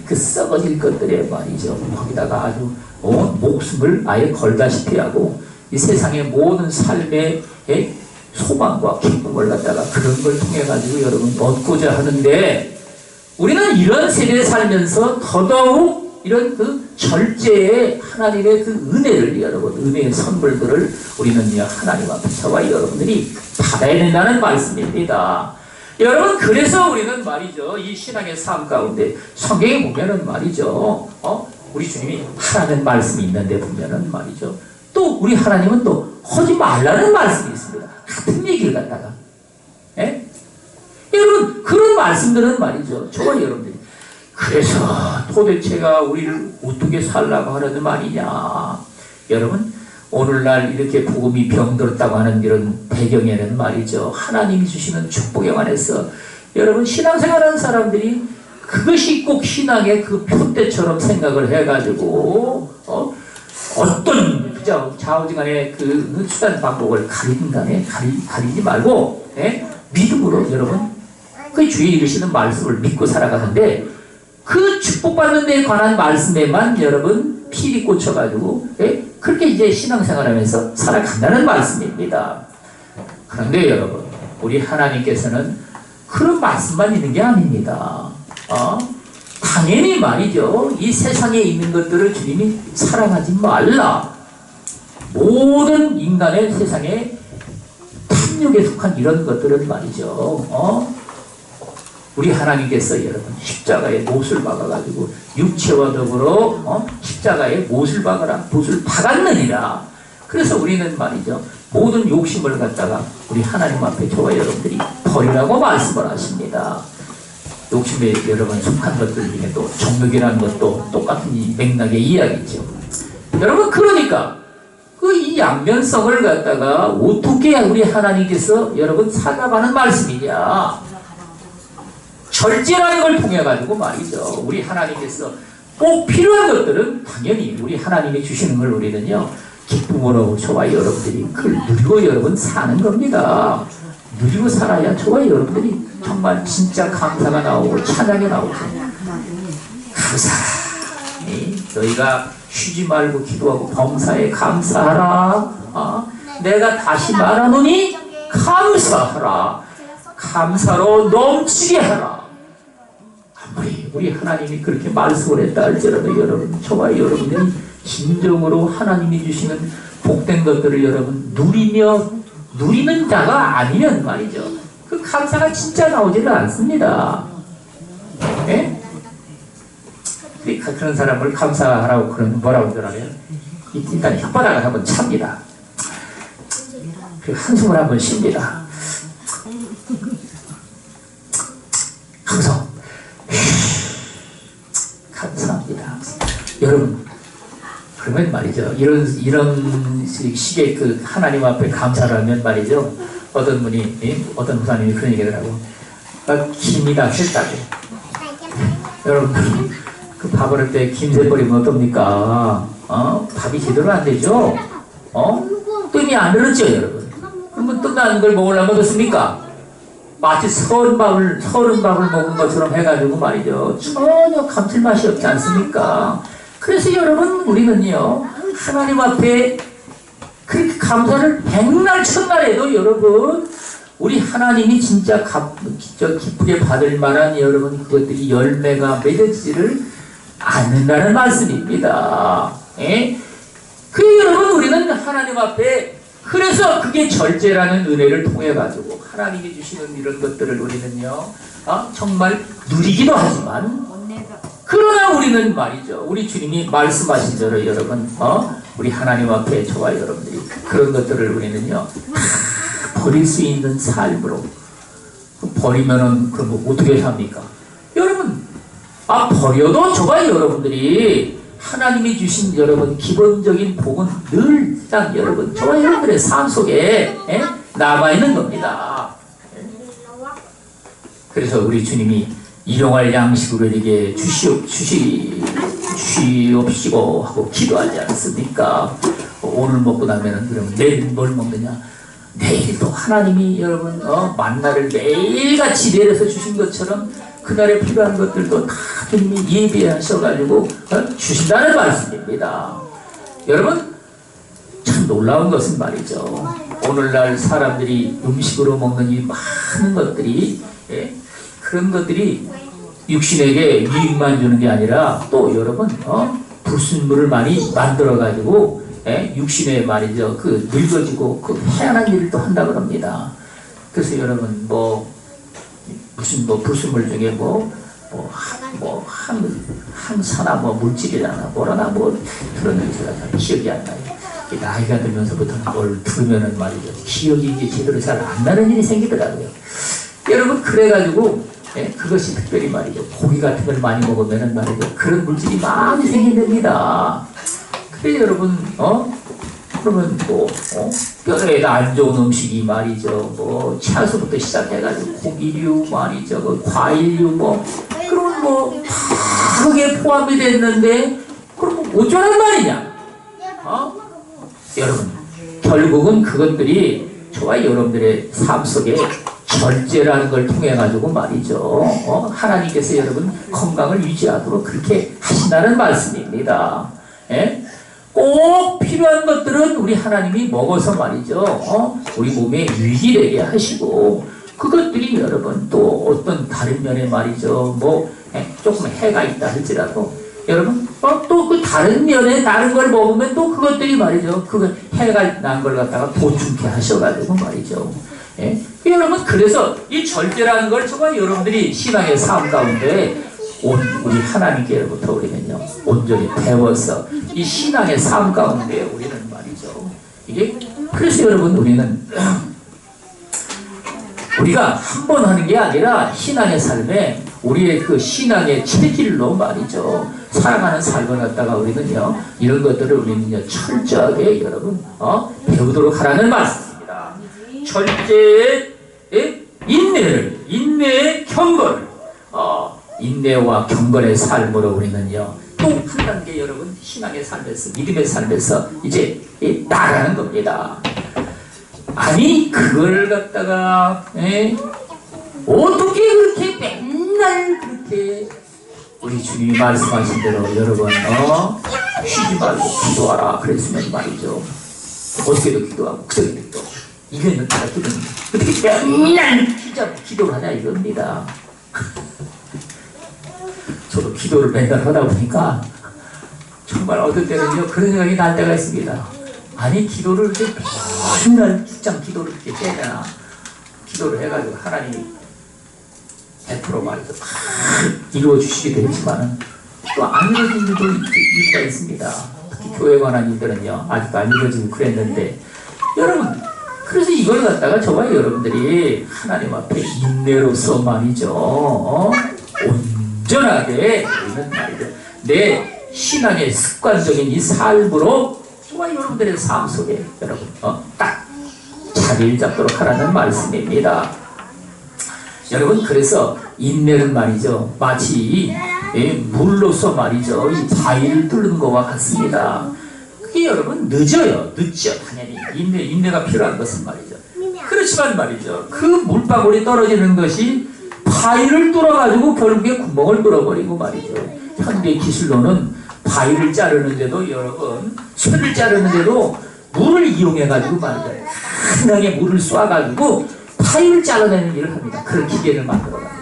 그 썩어질 것들에 말이죠 거기다가 아주 목숨을 아예 걸다시피 하고 이 세상의 모든 삶의 소망과 기쁨을 갖다가 그런 걸 통해 가지고 여러분 얻고자 하는데 우리는 이런 세대에 살면서 더더욱 이런 그 절제의 하나님의 그 은혜를 여러분 은혜의 선물들을 우리는 하나님 앞에 저와 여러분들이 받아야 된다는 말씀입니다. 여러분 그래서 우리는 말이죠 이 신앙의 삶 가운데 성경에 보면은 말이죠 우리 주님이 하라는 말씀이 있는데 보면은 말이죠 또 우리 하나님은 또 하지 말라는 말씀이 있습니다. 같은 얘기를 갖다가. 예? 여러분, 그런 말씀들은 말이죠. 저와 여러분들이. 그래서 도대체가 우리를 어떻게 살라고 하려는 말이냐. 여러분, 오늘날 이렇게 복음이 병들었다고 하는 이런 배경에는 말이죠. 하나님이 주시는 축복에 관해서 여러분, 신앙생활하는 사람들이 그것이 꼭 신앙의 그 표대처럼 생각을 해가지고, 어떤 좌우지간의 그 수단 방법을 가리지 말고, 예? 믿음으로 여러분, 그 주에 이르시는 말씀을 믿고 살아가는데, 그 축복받는 데에 관한 말씀에만 여러분 필이 꽂혀가지고, 예? 그렇게 이제 신앙생활하면서 살아간다는 말씀입니다. 그런데 여러분, 우리 하나님께서는 그런 말씀만 있는 게 아닙니다. 당연히 말이죠. 이 세상에 있는 것들을 주님이 사랑하지 말라. 모든 인간의 세상에 탐욕에 속한 이런 것들은 말이죠. 우리 하나님께서 여러분 십자가에 못을 박아가지고 육체와 더불어 십자가에 못을 박아라. 못을 박았느니라. 그래서 우리는 말이죠. 모든 욕심을 갖다가 우리 하나님 앞에 저와 여러분들이 버리라고 말씀을 하십니다. 욕심에 여러분 속한 것들 중에 또 정욕이라는 것도 똑같은 이 맥락의 이야기죠. 여러분 그러니까 그 이 양면성을 갖다가 어떻게 우리 하나님께서 여러분 살아가는 말씀이냐. 절제라는 걸 통해 가지고 말이죠. 우리 하나님께서 꼭 필요한 것들은 당연히 우리 하나님이 주시는 걸 우리는요. 기쁨으로 저와 여러분들이 그걸 누리고 여러분 사는 겁니다. 누리고 살아야 저와 여러분들이 정말 진짜 감사가 나오고 찬양이 나오고 감사하라. 너희가 쉬지 말고 기도하고 범사에 감사하라. 내가 다시 말하노니 감사하라. 감사로 넘치게 하라. 아무리 우리 하나님이 그렇게 말씀을 했다 할지라도 여러분 저와 여러분들이 진정으로 하나님이 주시는 복된 것들을 여러분 누리는 자가 아니면 말이죠. 그 감사가 진짜 나오지는 않습니다. 예? 그런 사람을 감사하라고 그러면 뭐라고 그러냐면 일단 혓바닥을 한번 찹니다. 그 한숨을 한번 쉽니다. 감사. 감사합니다. 여러분 그러면 말이죠. 이런 식의 그 하나님 앞에 감사를 하면 말이죠. 어떤 분이, 어떤 부사님이 그런 얘기를 하고, 김이다 했다고. 여러분, 그 밥을 할 때 김새 버리면 어떻습니까? 밥이 제대로 안 되죠? 뜸이 안 흐르죠, 여러분? 그러면 뜸나는 걸 먹으려면 어떻습니까? 마치 서른 밥을 먹은 것처럼 해가지고 말이죠. 전혀 감칠맛이 없지 않습니까? 그래서 여러분 우리는요 하나님 앞에 그렇게 감사를 백날 천날해도 여러분 우리 하나님이 진짜 기쁘게 받을 만한 여러분 그것들이 열매가 맺어지지를 않는다는 말씀입니다. 예? 그 여러분 우리는 하나님 앞에 그래서 그게 절제라는 은혜를 통해 가지고 하나님이 주시는 이런 것들을 우리는요 정말 누리기도 하지만 그러나 우리는 말이죠. 우리 주님이 말씀하신 대로 여러분, 우리 하나님 앞에 저와 여러분들이 그런 것들을 우리는요, 다 버릴 수 있는 삶으로. 버리면은, 그럼 어떻게 삽니까? 여러분, 버려도 저와 여러분들이 하나님이 주신 여러분, 기본적인 복은 늘, 여러분, 저와 여러분들의 삶 속에, 남아있는 겁니다. 그래서 우리 주님이 일용할 양식으로 우리에게 주시옵시고 하고 기도하지 않습니까? 오늘 먹고 나면은 그럼 내일 뭘 먹느냐? 내일 또 하나님이 여러분 만나를 매일같이 내려서 주신 것처럼 그날에 필요한 것들도 다 주님이 예비하셔가지고 주신다는 말씀입니다. 여러분 참 놀라운 것은 말이죠. 오늘날 사람들이 음식으로 먹는 이 많은 것들이 그런 것들이 육신에게 유익만 주는 게 아니라 또 여러분 불순물을 많이 만들어 가지고 육신에 말이죠 그 늙어지고 그 해안한 일을 또 한다고 합니다. 그래서 여러분 무슨 불순물 중에 항산화 물질이라나 뭐라나 그런 게 기억이 안 나요. 나이가 들면서부터는 뭘 들으면은 말이죠. 기억이 이제 제대로 잘 안 나는 일이 생기더라고요. 여러분, 그래가지고, 예, 그것이 특별히 말이죠. 고기 같은 걸 많이 먹으면은 말이죠. 그런 물질이 많이 생긴답니다. 그래, 여러분, 그러면 뭐, 뼈에다 안 좋은 음식이 말이죠. 뭐, 채소부터 시작해가지고 고기류 말이죠. 그 과일류 그런 다 그게 포함이 됐는데, 그럼 어쩌란 말이냐? 여러분, 결국은 그것들이 저와 여러분들의 삶 속에 절제라는 걸 통해 가지고 말이죠. 하나님께서 여러분 건강을 유지하도록 그렇게 하신다는 말씀입니다. 예? 꼭 필요한 것들은 우리 하나님이 먹어서 말이죠. 우리 몸에 유익이 하시고, 그것들이 여러분 또 어떤 다른 면에 말이죠. 조금 해가 있다 할지라도 여러분 또 그 다른 면에 다른 걸 먹으면 또 그것들이 말이죠. 그 해가 난 걸 갖다가 보충케 하셔가지고 말이죠. 예? 여러분, 그래서 이 절제라는 걸 저와 여러분들이 신앙의 삶 가운데 우리 하나님께로부터 우리는요 온전히 배워서 이 신앙의 삶 가운데 우리는 말이죠. 이게 그래서 여러분 우리는 우리가 한 번 하는 게 아니라 신앙의 삶에 우리의 그 신앙의 체질로 말이죠. 살아가는 삶을 갖다가 우리는요 이런 것들을 우리는요 철저하게 여러분 배우도록 하라는 말씀입니다. 절제의 인내의 경건을 인내와 경건의 삶으로 우리는요 또 한 단계 여러분 신앙의 삶에서 믿음의 삶에서 이제 나가는 겁니다. 아니 그걸 갖다가 어떻게 그렇게 맨날 그렇게 우리 주님이 말씀하신 대로 여러분 쉬지 말고 기도하라 그랬으면 말이죠. 어저께도 기도하고 그저께도 기도하고 이거는 다 기도입니다. 어떻게 맨날 기도를 하냐 이겁니다. 저도 기도를 맨날 하다 보니까 정말 어떨 때는요 그런 생각이 날 때가 있습니다. 아니 기도를 이렇게 맨날 죽장 기도를 이렇게 해야 되나. 기도를 해가지고 하나님이 100% 말해서 다 이루어주시기도 했지만은 또 안 이루어진 일도 이유가 있습니다. 특히 교회에 관한 일들은요 아직도 안 이루어지고 그랬는데 여러분 그래서 이걸 갖다가 저와 여러분들이 하나님 앞에 인내로서 말이죠 온전하게 우리는 말이죠 내 신앙의 습관적인 이 삶으로 저와 여러분들의 삶 속에 여러분 딱 자리를 잡도록 하라는 말씀입니다. 여러분 그래서 인내는 말이죠 마치 물로서 말이죠 이 바위를 뚫는 것과 같습니다. 그게 여러분 늦죠 당연히 인내가 필요한 것은 말이죠. 그렇지만 말이죠 그 물방울이 떨어지는 것이 바위를 뚫어가지고 결국에 구멍을 뚫어버리고 말이죠. 현대 기술로는 바위를 자르는데도 여러분 쇠를 자르는데도 물을 이용해가지고 말이죠 흔하게 물을 쏴가지고 바위를 잘라내는 일을 합니다. 그런 기계를 만들어갑니다.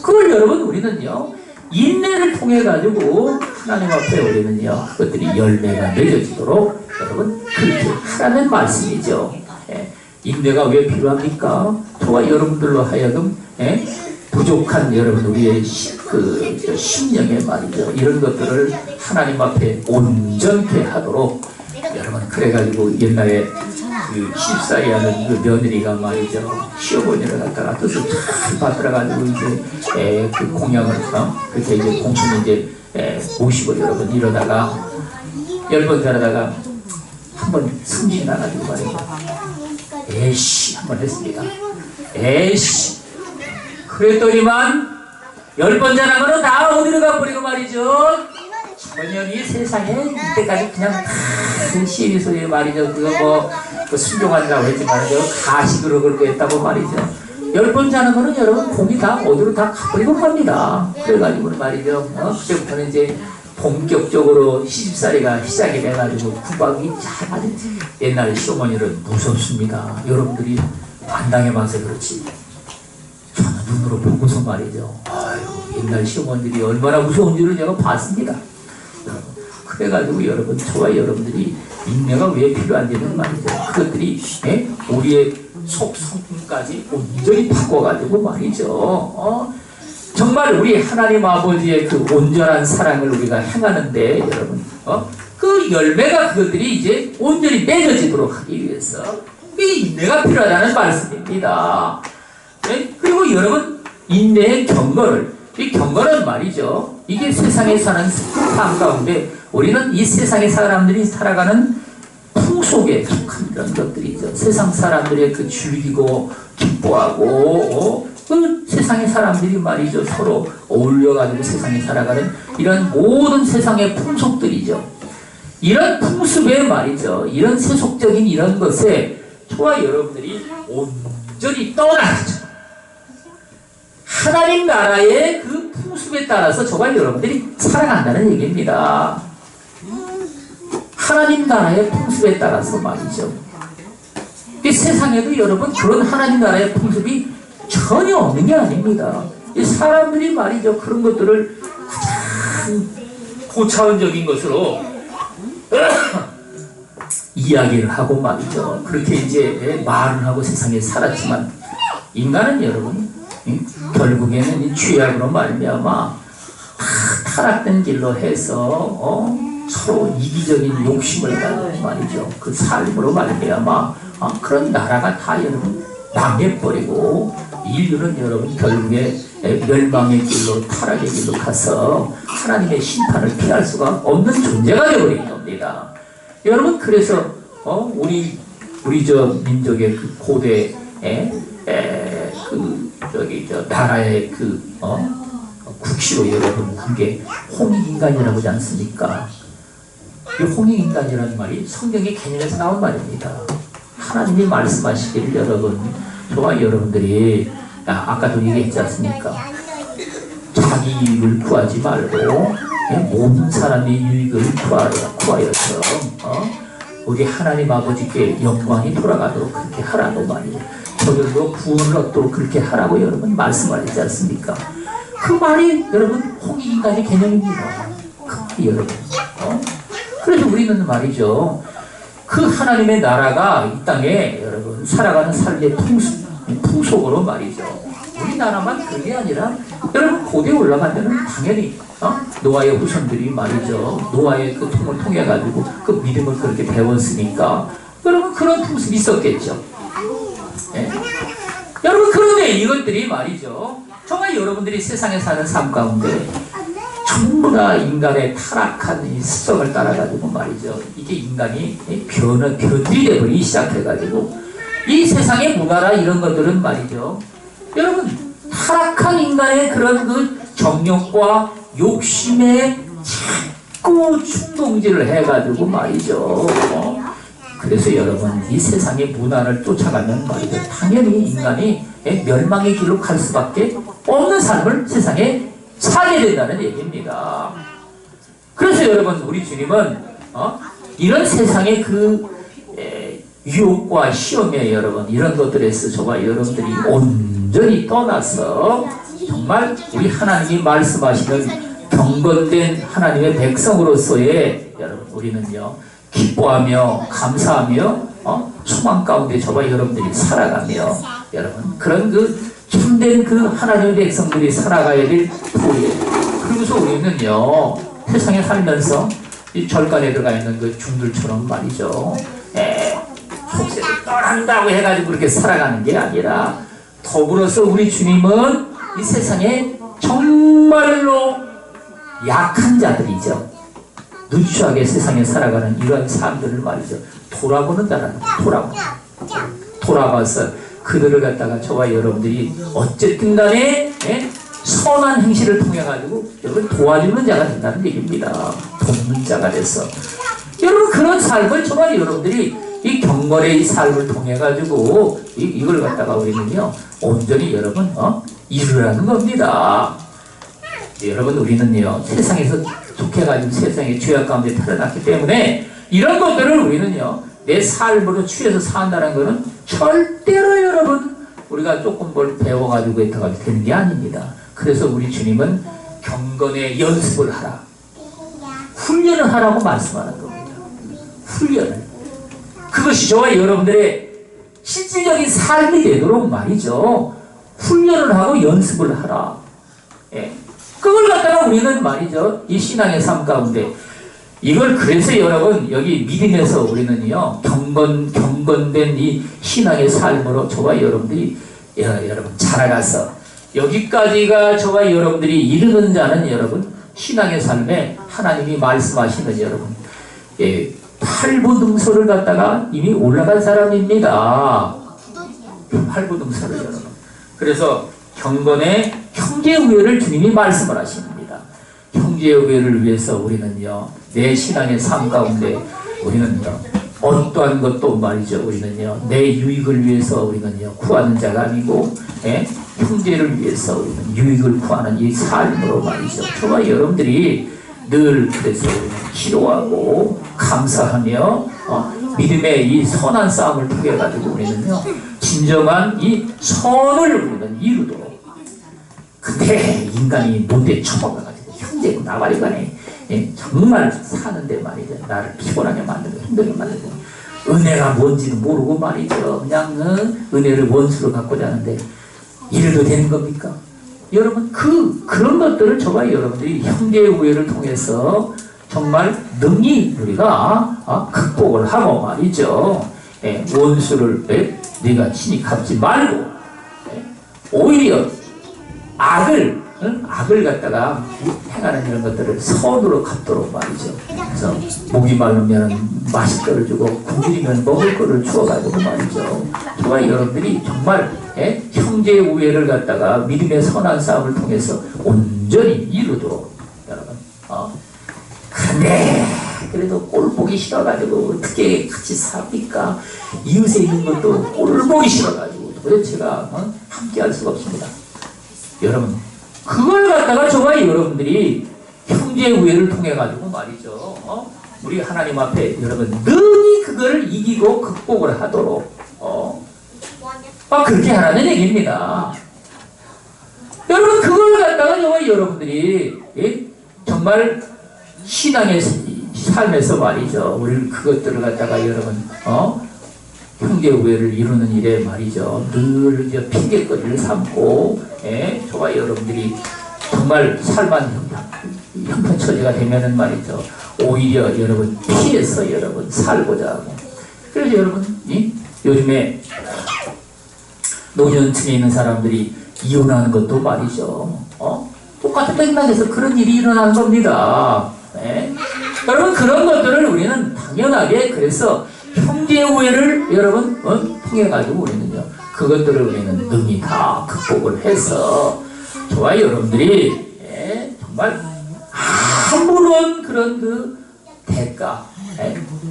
그걸 여러분 우리는요 인내를 통해 가지고 하나님 앞에 우리는요 그것들이 열매가 맺어지도록 여러분 그렇게 하라는 말씀이죠. 인내가 왜 필요합니까? 저와 여러분들로 하여금 부족한 여러분 우리의 심령의 말이죠 이런 것들을 하나님 앞에 온전케 하도록 여러분 그래가지고 옛날에 그 시집살이 하는 그 며느리가 말이죠 시어머니를 갖다가 뜻을 잘 받들어가지고 이제 그 공양을 그렇게 이제 공천을 이제 모시고 여러분 이러다가 10번 자라다가 한번 승진이 나가지고 말이죠 에이씨 한번 했습니다. 에이씨 그랬더니만 10번 자란 거는 다 어디로 가버리고 말이죠 전혀 이 세상에 이때까지 그냥 다 시리소에 말이죠 그거 그 순종한다고 했지만 가식으로 그렇게 했다고 말이죠 10번 자는 거는 여러분 공이 다 어디로 다 가버리고 갑니다. 그래가지고는 말이죠 그때부터는 이제 본격적으로 시집살이가 시작이 돼가지고 구박이 잘 맞은 옛날 시어머니는 무섭습니다. 여러분들이 안 당해봐서 그렇지 저는 눈으로 보고서 말이죠 아이고 옛날 시어머니들이 얼마나 무서운지를 제가 봤습니다. 그래가지고 여러분 저와 여러분들이 인내가 왜 필요한지는 말이죠 그것들이 우리의 속 성품까지 온전히 바꿔가지고 말이죠 정말 우리 하나님 아버지의 그 온전한 사랑을 우리가 행하는데 여러분 그 그 열매가 그것들이 이제 온전히 맺어지도록 하기 위해서 이 인내가 필요하다는 말씀입니다. 네? 그리고 여러분, 인내의 경거를, 이 경거는 말이죠, 이게 세상에 사는 삶 가운데 우리는 이 세상의 사람들이 살아가는 풍속에 속한 이런 것들이죠. 세상 사람들의 그 즐기고 기뻐하고 그 세상의 사람들이 말이죠, 서로 어울려가지고 세상에 살아가는 이런 모든 세상의 풍속들이죠. 이런 풍습에 말이죠, 이런 세속적인 이런 것에 저와 여러분들이 온전히 떠나죠. 하나님 나라의 그 풍습에 따라서 저와 여러분들이 살아간다는 얘기입니다. 하나님 나라의 풍습에 따라서 말이죠. 이 세상에도 여러분 그런 하나님 나라의 풍습이 전혀 없는 게 아닙니다. 이 사람들이 말이죠, 그런 것들을 가장 고차원적인 것으로 이야기를 하고 말이죠. 그렇게 이제 말을 하고 세상에 살았지만 인간은 여러분 결국에는 이 죄악으로 말미암아 타락된 길로 해서 서로 이기적인 욕심을 가지고 말이죠. 그 삶으로 말미암아 그런 나라가 다 여러분 망해버리고 인류는 여러분 결국에 멸망의 길로 타락의 길로 가서 하나님의 심판을 피할 수가 없는 존재가 되어버린 겁니다. 여러분 그래서 우리 저 민족의 그 고대 그 저기 저 나라의 그 국시로 여러분 그게 홍익인간이라고 하지 않습니까? 이 홍익인간이라는 말이 성경의 개념에서 나온 말입니다. 하나님이 말씀하시기를 여러분, 저와 여러분들이 아까도 얘기했지 않습니까? 자기 이익을 구하지 말고 모든 사람의 유익을 구하여서 우리 하나님 아버지께 영광이 돌아가도록 그렇게 하라고 말이에요. 저들도 구원을 얻도록 그렇게 하라고 여러분 말씀하셨지 않습니까? 그 말이 여러분 홍익인간의 개념입니다. 그 말이 여러분. 그래서 우리는 말이죠, 그 하나님의 나라가 이 땅에 여러분 살아가는 삶의 풍속으로 말이죠. 우리나라만 그게 아니라 여러분 고대에 올라간 데는 당연히 노아의 후손들이 말이죠, 노아의 그 통을 통해 가지고 그 믿음을 그렇게 배웠으니까 여러분 그런 풍습이 있었겠죠. 예? 여러분 그런데 이것들이 말이죠, 정말 여러분들이 세상에 사는 삶 가운데 전부 다 인간의 타락한 이 습성을 따라가지고 말이죠, 이게 인간이 변질이 되버리기 시작해가지고 이 세상의 문화라 이런 것들은 말이죠, 여러분 타락한 인간의 그런 그 정욕과 욕심에 자꾸 충동질을 해가지고 말이죠. 그래서 여러분 이 세상의 문화를 쫓아가면 말이죠, 당연히 인간이 멸망의 길로 갈 수밖에 없는 삶을 세상에 살게 된다는 얘기입니다. 그래서 여러분 우리 주님은 이런 세상의 그 유혹과 시험에 여러분 이런 것들에서 저와 여러분들이 온전히 떠나서 정말 우리 하나님이 말씀하시는 경건된 하나님의 백성으로서의 여러분 우리는요 기뻐하며 감사하며 소망 가운데 저와 여러분들이 살아가며 여러분 그런 그 참된 그 하나님의 백성들이 살아가야 될 도리. 그러면서 우리는요 세상에 살면서 이 절간에 들어가 있는 그 중들처럼 말이죠, 속세를 떠난다고 해가지고 그렇게 살아가는 게 아니라 더불어서 우리 주님은 이 세상에 정말로 약한 자들이죠. 누추하게 세상에 살아가는 이런 사람들을 말이죠, 돌아보는 자라는 돌아봐서 그들을 갖다가 저와 여러분들이 어쨌든 간에 선한 행실을 통해 가지고 여러분 도와주는 자가 된다는 얘기입니다. 돕는 자가 돼서 여러분 그런 삶을 저와 여러분들이 이 경건의 이 삶을 통해 가지고 이걸 갖다가 우리는요 온전히 여러분 이루라는 겁니다. 여러분 우리는요 세상에서 속해가지고 세상의 죄악 가운데 태어났기 때문에 이런 것들을 우리는요 내 삶으로 취해서 산다는 것은 절대로 여러분 우리가 조금 뭘 배워가지고 있다가 되는 게 아닙니다. 그래서 우리 주님은 경건의 연습을 하라, 훈련을 하라고 말씀하는 겁니다. 훈련을. 그것이 저와 여러분들의 실질적인 삶이 되도록 말이죠, 훈련을 하고 연습을 하라. 그걸 갖다가 우리는 말이죠 이 신앙의 삶 가운데 이걸 그래서 여러분 여기 믿음에서 우리는요 경건된 이 신앙의 삶으로 저와 여러분들이 여러분 자라가서 여기까지가 저와 여러분들이 이르는 자는 여러분 신앙의 삶에 하나님이 말씀하시는 여러분 팔부등소를 갖다가 이미 올라간 사람입니다. 팔부등소를 여러분. 그래서 경건의 형제우애를 주님이 말씀을 하십니다. 형제우애를 위해서 우리는요 내 신앙의 삶 가운데 우리는요 어떠한 것도 말이죠 우리는요 내 유익을 위해서 우리는요 구하는 자가 아니고 형제를 위해서 우리는 유익을 구하는 이 삶으로 말이죠. 저와 여러분들이 늘 그래서 우리는 기도하고 감사하며 믿음의 이 선한 싸움을 통해 가지고 우리는요 진정한 이 선을 우리는 이루도록. 근데 인간이 못돼 처먹어가지고 형제고 나발이간에 정말 사는데 말이죠 나를 피곤하게 만들고 힘들게 만들고 은혜가 뭔지는 모르고 말이죠 그냥 은혜를 원수로 갖고 자는데 이래도 되는 겁니까? 여러분 그런 것들을 저와 여러분들이 형제의 우애를 통해서 정말 능히 우리가 극복을 하고 말이죠 원수를 네가 친히 갚지 말고 오히려 악을 갖다가 행하는 이런 것들을 선으로 갚도록 말이죠. 그래서 목이 마르면 마실 거를 주고 굶주리면 먹을 거를 주어가지고 말이죠. 저와 여러분들이 정말 형제의 우애를 갖다가 믿음의 선한 싸움을 통해서 온전히 이루도록 여러분. 근데 그래도 꼴 보기 싫어가지고 어떻게 같이 삽니까? 이웃에 있는 것도 꼴 보기 싫어가지고 도대체가 함께 할 수가 없습니다. 여러분 그걸 갖다가 저와 여러분들이 형제의 우애를 통해 가지고 말이죠 우리 하나님 앞에 여러분 능히 그걸 이기고 극복을 하도록 그렇게 하라는 얘기입니다. 여러분 그걸 갖다가 저와 여러분들이 정말 신앙의 삶에서 말이죠 우리 그것들을 갖다가 여러분 형제 우애를 이루는 일에 말이죠 늘 핑계거리를 삼고 저와 여러분들이 정말 살만 형편처지가 되면은 말이죠 오히려 여러분 피해서 여러분 살고자 하고. 그래서 여러분 요즘에 노년층에 있는 사람들이 이혼하는 것도 말이죠 똑같은 맥락에서 그런 일이 일어나는 겁니다. 여러분 그런 것들을 우리는 당연하게 그래서 형제의 우애를 여러분 통해 가지고 우리는요 그것들을 우리는 능히 다 극복을 해서 저와 여러분들이 정말 아무런 그런 그 대가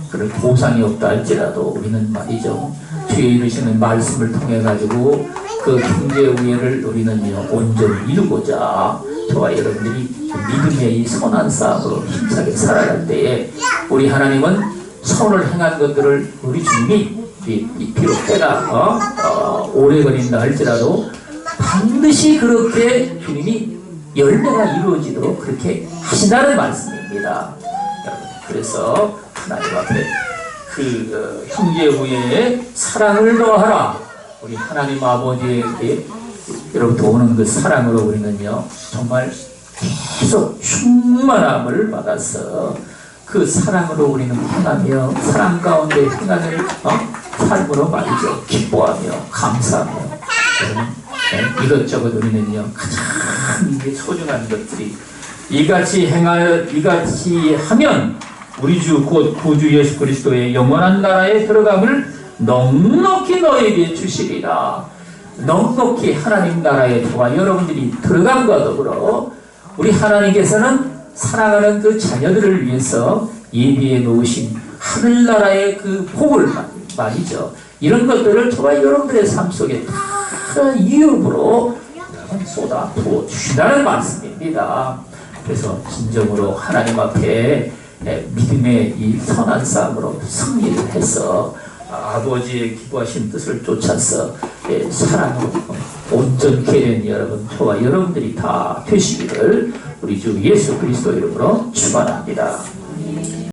그런 보상이 없다 할지라도 우리는 말이죠 주의 이르시는 말씀을 통해 가지고 그 형제의 우애를 우리는요 온전히 이루고자 저와 여러분들이 믿음의 이 선한 싸움으로 힘차게 살아갈 때에 우리 하나님은 선을 행한 것들을 우리 주님이 비록 때가 오래 걸린다 할지라도 반드시 그렇게 주님이 열매가 이루어지도록 그렇게 하신다는 말씀입니다. 그래서 하나님 앞에 그 형제 우애에 사랑을 더하라. 우리 하나님 아버지에게 여러분부터 오는 그 사랑으로 우리는요 정말 계속 충만함을 받아서 그 사랑으로 우리는 행하며 사랑 가운데 행하는 삶으로 말이죠 기뻐하며 감사하며 여러분 이것저것 우리는요 가장 소중한 것들이 이같이 하면 우리 주 곧 구주 예수 그리스도의 영원한 나라에 들어감을 넉넉히 너에게 주시리라. 넉넉히 하나님 나라에 저와 여러분들이 들어감과 더불어 우리 하나님께서는 사랑하는 그 자녀들을 위해서 예비해 놓으신 하늘나라의 그 복을 말이죠. 이런 것들을 저와 여러분들의 삶 속에 다 유업으로 쏟아 부어 주신다는 말씀입니다. 그래서 진정으로 하나님 앞에 믿음의 이 선한 싸움으로 승리를 해서 아버지의 기뻐하신 뜻을 쫓아서 사랑으로 온전케 된 여러분 저와 여러분들이 다 되시기를 우리 주 예수 그리스도 이름으로 축원합니다.